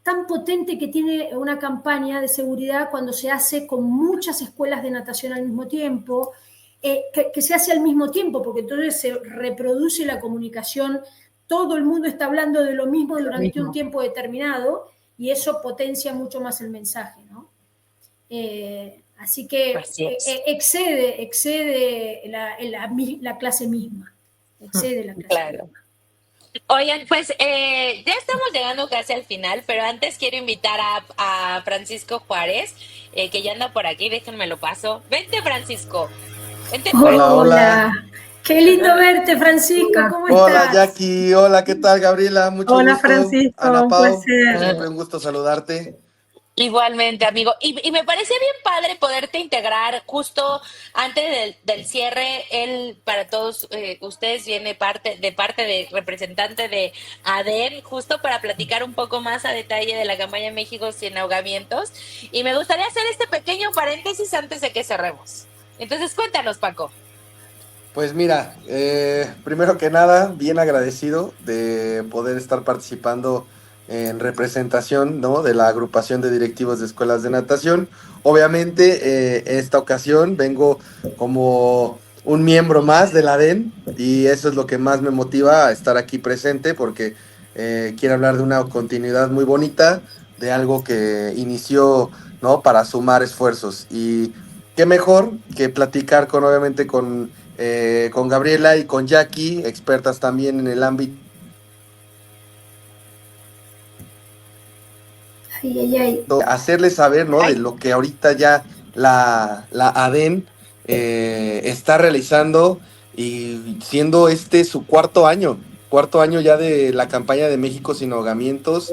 tan potente que tiene una campaña de seguridad cuando se hace con muchas escuelas de natación al mismo tiempo, que se hace al mismo tiempo, porque entonces se reproduce la comunicación, todo el mundo está hablando de lo mismo durante un tiempo determinado, y eso potencia mucho más el mensaje, ¿no? Así que excede la clase misma. Excede la clase misma. Oigan, pues ya estamos llegando casi al final, pero antes quiero invitar a Francisco Juárez, que ya anda por aquí, déjenme lo paso. Vente, Francisco. Vente. Hola. Qué lindo verte, Francisco. ¿Cómo estás? Hola, Jackie. Hola, ¿qué tal, Gabriela? Mucho Hola, gusto. Francisco. Ana Pau, placer. siempre un gusto saludarte. Igualmente, amigo. Y me parece bien padre poderte integrar justo antes del cierre. Él, para todos ustedes, viene de parte de representante de ADEN, justo para platicar un poco más a detalle de la campaña México sin ahogamientos. Y me gustaría hacer este pequeño paréntesis antes de que cerremos. Entonces, cuéntanos, Paco. Pues mira, primero que nada, bien agradecido de poder estar participando en representación, ¿no?, de la agrupación de directivos de escuelas de natación. Obviamente, esta ocasión vengo como un miembro más de la ADEN y eso es lo que más me motiva a estar aquí presente, porque quiero hablar de una continuidad muy bonita, de algo que inició, ¿no?, para sumar esfuerzos. Y qué mejor que platicar obviamente con Gabriela y con Jackie, expertas también en el ámbito. Hacerles saber, ¿no?, de lo que ahorita ya la ADEN está realizando y siendo su cuarto año, cuarto año ya de la campaña de México sin ahogamientos,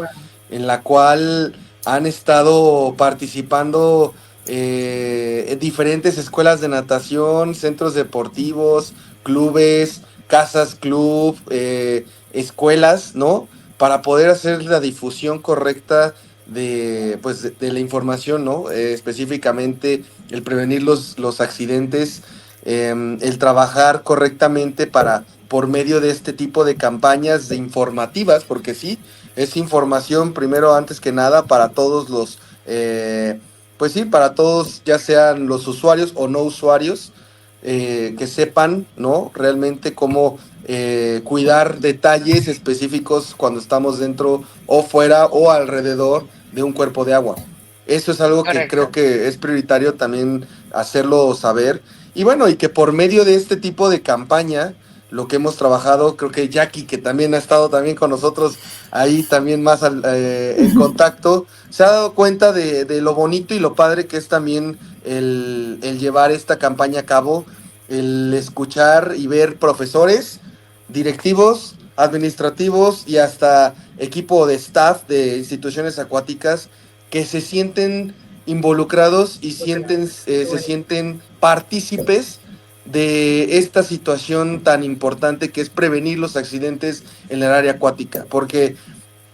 en la cual han estado participando en diferentes escuelas de natación, centros deportivos, clubes, casas club, escuelas, ¿no? Para poder hacer la difusión correcta de la información, ¿no? Específicamente el prevenir los accidentes, el trabajar correctamente por medio de este tipo de campañas de informativas, porque sí, es información primero antes que nada para todos pues sí, para todos, ya sean los usuarios o no usuarios, que sepan, ¿no? Realmente cómo cuidar detalles específicos cuando estamos dentro o fuera o alrededor de un cuerpo de agua. Eso es algo que creo que es prioritario también hacerlo saber. Y bueno, y que por medio de este tipo de campaña, lo que hemos trabajado, creo que Jackie, que también ha estado también con nosotros ahí también más en contacto, se ha dado cuenta de lo bonito y lo padre que es también el llevar esta campaña a cabo, el escuchar y ver profesores, directivos, administrativos y hasta equipo de staff de instituciones acuáticas que se sienten involucrados y se sienten partícipes de esta situación tan importante que es prevenir los accidentes en el área acuática, porque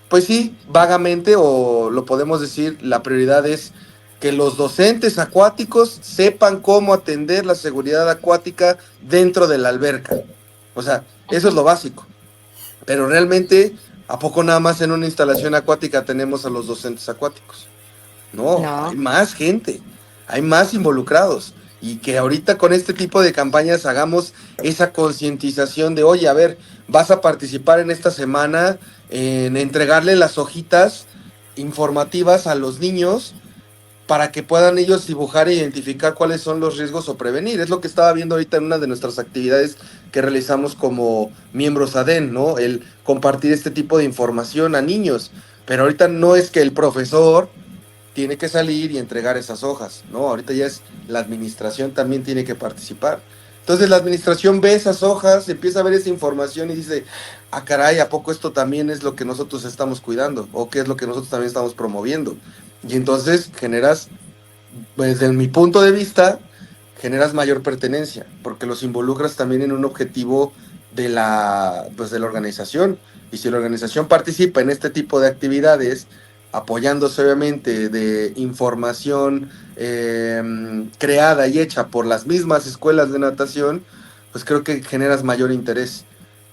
pues sí, vagamente o lo podemos decir, la prioridad es que los docentes acuáticos sepan cómo atender la seguridad acuática dentro de la alberca. O sea, eso es lo básico. Pero realmente, ¿a poco nada más en una instalación acuática tenemos a los docentes acuáticos? No, hay más gente, hay más involucrados. Y que ahorita con este tipo de campañas hagamos esa concientización de, oye, a ver, vas a participar en esta semana en entregarle las hojitas informativas a los niños para que puedan ellos dibujar e identificar cuáles son los riesgos o prevenir. Es lo que estaba viendo ahorita en una de nuestras actividades que realizamos como miembros ADEN, ¿no? El compartir este tipo de información a niños. Pero ahorita no es que el profesor tiene que salir y entregar esas hojas, ¿no? Ahorita ya es la administración también tiene que participar. Entonces la administración ve esas hojas, empieza a ver esa información y dice, ah, caray, ¿a poco esto también es lo que nosotros estamos cuidando? ¿O qué es lo que nosotros también estamos promoviendo? Y entonces generas, pues, desde mi punto de vista, generas mayor pertenencia, porque los involucras también en un objetivo de pues, de la organización. Y si la organización participa en este tipo de actividades, apoyándose obviamente de información creada y hecha por las mismas escuelas de natación, pues creo que generas mayor interés.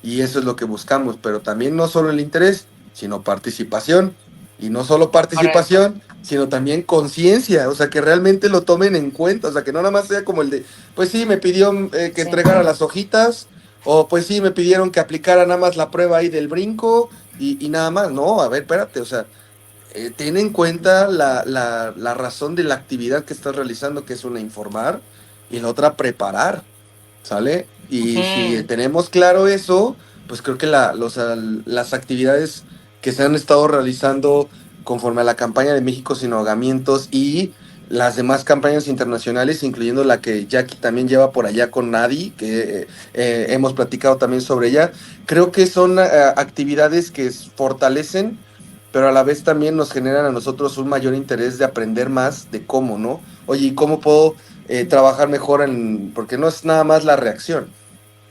Y eso es lo que buscamos, pero también no solo el interés, sino participación. Y no solo participación, sino también conciencia, o sea, que realmente lo tomen en cuenta, o sea, que no nada más sea como el de, pues sí, me pidió que entregara las hojitas, o pues sí, me pidieron que aplicara nada más la prueba ahí del brinco, y nada más. No, a ver, espérate, o sea, ten en cuenta la razón de la actividad que estás realizando, que es una informar, y la otra preparar, ¿sale? Y si tenemos claro eso, pues creo que las actividades que se han estado realizando conforme a la campaña de México sin ahogamientos y las demás campañas internacionales, incluyendo la que Jackie también lleva por allá con Nadi, que hemos platicado también sobre ella, creo que son actividades que fortalecen, pero a la vez también nos generan a nosotros un mayor interés de aprender más de cómo, ¿no? Oye, ¿y cómo puedo trabajar mejor porque no es nada más la reacción,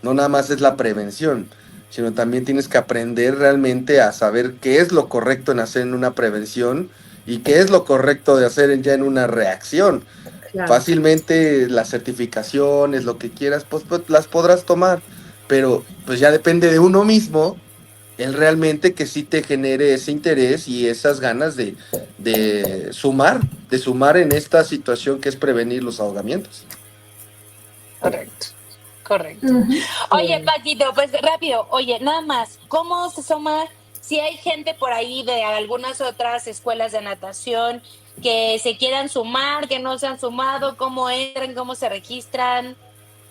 no nada más es la prevención, sino también tienes que aprender realmente a saber qué es lo correcto en hacer en una prevención y qué es lo correcto de hacer ya en una reacción. Claro. Fácilmente las certificaciones, lo que quieras, pues las podrás tomar, pero pues ya depende de uno mismo el realmente que sí te genere ese interés y esas ganas de sumar en esta situación que es prevenir los ahogamientos. Correcto. Oye, Paquito, pues rápido, oye, nada más, ¿cómo se suma? Si hay gente por ahí de algunas otras escuelas de natación que se quieran sumar, que no se han sumado, ¿cómo entran, cómo se registran?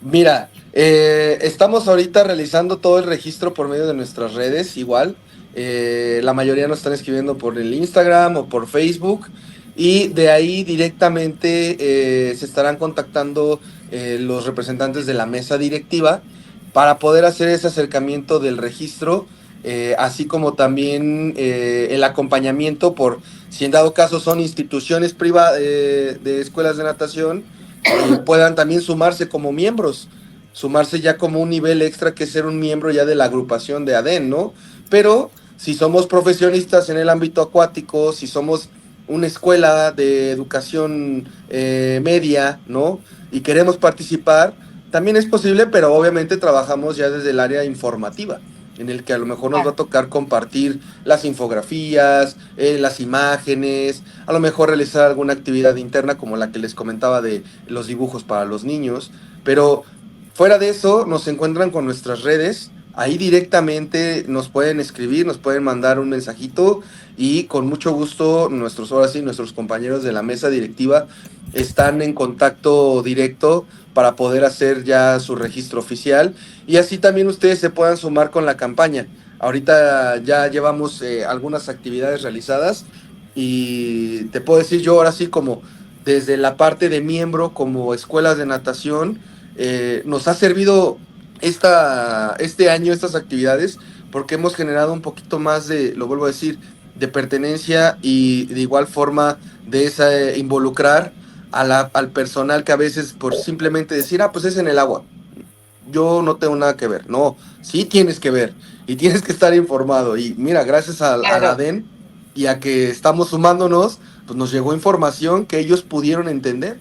Mira, estamos ahorita realizando todo el registro por medio de nuestras redes, igual. La mayoría nos están escribiendo por el Instagram o por Facebook. Y de ahí directamente se estarán contactando los representantes de la mesa directiva para poder hacer ese acercamiento del registro así como también el acompañamiento por, si en dado caso son instituciones privadas de escuelas de natación, puedan también sumarse como miembros, sumarse ya como un nivel extra que es ser un miembro ya de la agrupación de ADEN, ¿no? Pero si somos profesionistas en el ámbito acuático, si somos una escuela de educación media, ¿no? Y queremos participar, también es posible, pero obviamente trabajamos ya desde el área informativa, en el que a lo mejor nos va a tocar compartir las infografías, las imágenes, a lo mejor realizar alguna actividad interna como la que les comentaba de los dibujos para los niños, pero fuera de eso nos encuentran con nuestras redes, ahí directamente nos pueden escribir, nos pueden mandar un mensajito y con mucho gusto nuestros compañeros de la mesa directiva están en contacto directo para poder hacer ya su registro oficial y así también ustedes se puedan sumar con la campaña. Ahorita ya llevamos algunas actividades realizadas y te puedo decir yo ahora sí como desde la parte de miembro como escuelas de natación nos ha servido este año estas actividades porque hemos generado un poquito más de, lo vuelvo a decir, de pertenencia y de igual forma de esa involucrar al personal que a veces por simplemente decir, pues es en el agua, yo no tengo nada que ver. No, sí tienes que ver y tienes que estar informado. Y mira, gracias a la DEN y a que estamos sumándonos, pues nos llegó información que ellos pudieron entender.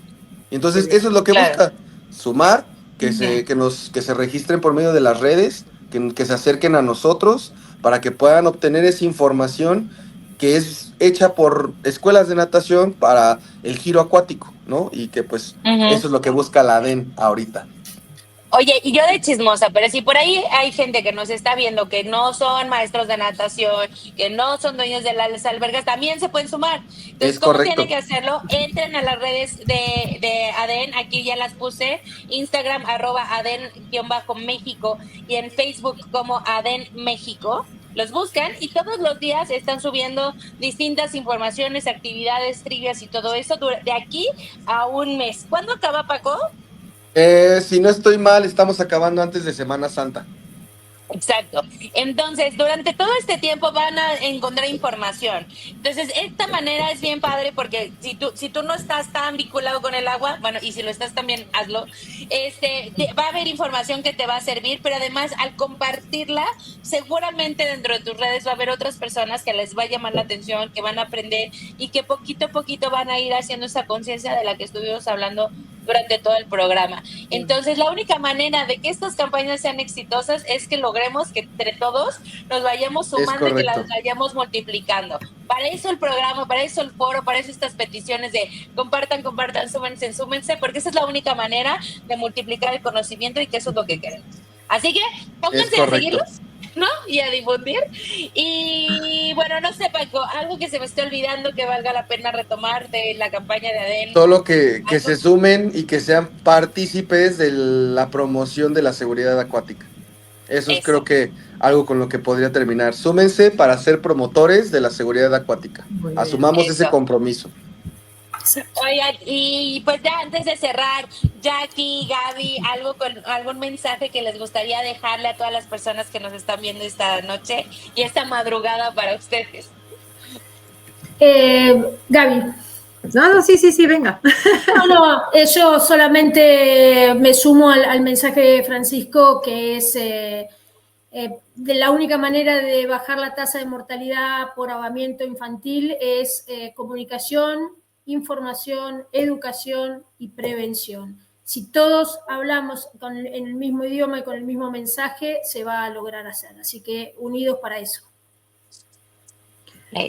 Y entonces eso es lo que busca, sumar, que se registren por medio de las redes, que se acerquen a nosotros para que puedan obtener esa información que es hecha por escuelas de natación para el giro acuático, ¿no? Y que pues eso es lo que busca la DEN ahorita. Oye, y yo de chismosa, pero si por ahí hay gente que nos está viendo que no son maestros de natación, que no son dueños de las albergas, también se pueden sumar. Entonces, ¿cómo tienen que hacerlo? Entren a las redes de ADEN, aquí ya las puse, Instagram @ADEN_México y en Facebook como ADEN México. Los buscan y todos los días están subiendo distintas informaciones, actividades, trivias y todo eso de aquí a un mes. ¿Cuándo acaba, Paco? Si no estoy mal, estamos acabando antes de Semana Santa. Exacto. Entonces, durante todo este tiempo van a encontrar información. Entonces, esta manera es bien padre porque si tú no estás tan vinculado con el agua, bueno, y si lo estás también, hazlo, va a haber información que te va a servir, pero además al compartirla, seguramente dentro de tus redes va a haber otras personas que les va a llamar la atención, que van a aprender y que poquito a poquito van a ir haciendo esa conciencia de la que estuvimos hablando durante todo el programa. Entonces, la única manera de que estas campañas sean exitosas es que logremos que entre todos nos vayamos sumando y que las vayamos multiplicando. Para eso el programa, para eso el foro, para eso estas peticiones de compartan, súmense, porque esa es la única manera de multiplicar el conocimiento y que eso es lo que queremos. Así que pónganse a seguirlos, ¿no? Y a difundir. Y bueno, no sé, Paco, algo que se me esté olvidando que valga la pena retomar de la campaña de ADEN. Solo que se sumen y que sean partícipes de la promoción de la seguridad acuática. Eso es creo que algo con lo que podría terminar. Súmense para ser promotores de la seguridad acuática. Asumamos ese compromiso. Oigan, y pues ya antes de cerrar, Jackie, Gaby, algún mensaje que les gustaría dejarle a todas las personas que nos están viendo esta noche y esta madrugada para ustedes. Gaby. No, sí, venga. No, yo solamente me sumo al mensaje de Francisco, que es de la única manera de bajar la tasa de mortalidad por ahogamiento infantil es comunicación, información, educación y prevención. Si todos hablamos en el mismo idioma y con el mismo mensaje, se va a lograr hacer. Así que unidos para eso.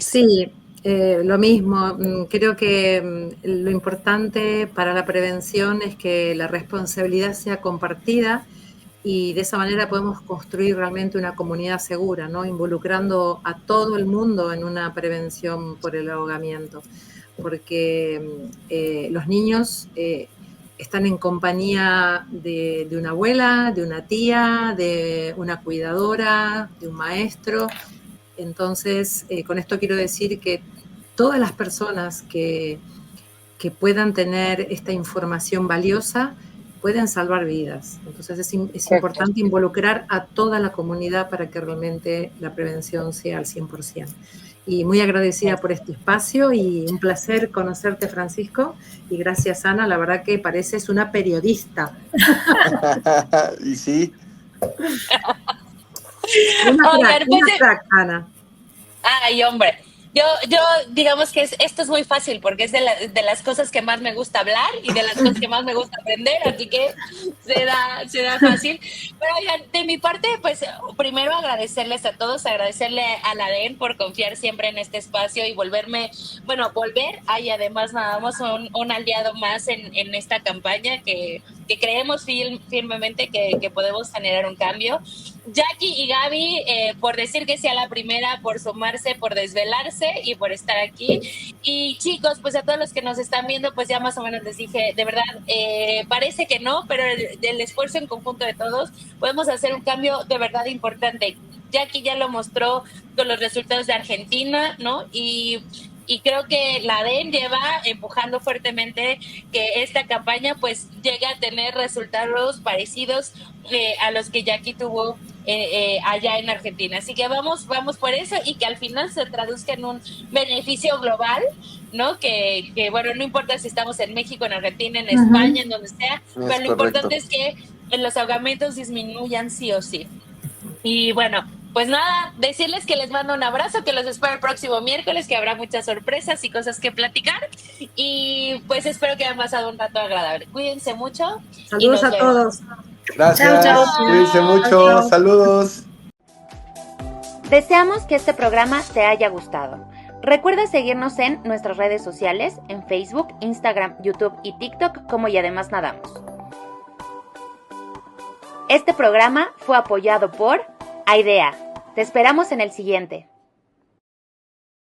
Sí, lo mismo. Creo que lo importante para la prevención es que la responsabilidad sea compartida y de esa manera podemos construir realmente una comunidad segura, ¿no? Involucrando a todo el mundo en una prevención por el ahogamiento, porque los niños están en compañía de una abuela, de una tía, de una cuidadora, de un maestro. Entonces, con esto quiero decir que todas las personas que puedan tener esta información valiosa pueden salvar vidas. Entonces es importante involucrar a toda la comunidad para que realmente la prevención sea al 100%. Y muy agradecida por este espacio y un placer conocerte, Francisco. Y gracias, Ana, la verdad que pareces una periodista. Y sí. Una crack, Ana. Ay, hombre. Yo digamos que esto es muy fácil porque es de las cosas que más me gusta hablar y de las cosas que más me gusta aprender, así que se da fácil. Pero oigan, de mi parte, pues primero agradecerles a todos, agradecerle a la DEN por confiar siempre en este espacio y volver y además nada más un aliado más en esta campaña que creemos firmemente que podemos generar un cambio. Jackie y Gaby, por decir que sea la primera, por sumarse, por desvelarse y por estar aquí. Y chicos, pues a todos los que nos están viendo, pues ya más o menos les dije, de verdad, parece que no, pero el esfuerzo en conjunto de todos, podemos hacer un cambio de verdad importante. Jackie ya lo mostró con los resultados de Argentina, ¿no? Y creo que la DEN lleva empujando fuertemente que esta campaña pues llegue a tener resultados parecidos a los que Jackie tuvo allá en Argentina. Así que vamos por eso y que al final se traduzca en un beneficio global, ¿no? Que bueno, no importa si estamos en México, en Argentina, en España, en donde sea, pero lo importante es que los ahogamientos disminuyan sí o sí. Y bueno, pues nada, decirles que les mando un abrazo, que los espero el próximo miércoles, que habrá muchas sorpresas y cosas que platicar. Y pues espero que hayan pasado un rato agradable. Cuídense mucho. Saludos a todos. Gracias. Chao. Cuídense mucho. Chao. Saludos. Deseamos que este programa te haya gustado. Recuerda seguirnos en nuestras redes sociales, en Facebook, Instagram, YouTube y TikTok como Y Además Nadamos. Este programa fue apoyado por Aidea. Te esperamos en el siguiente.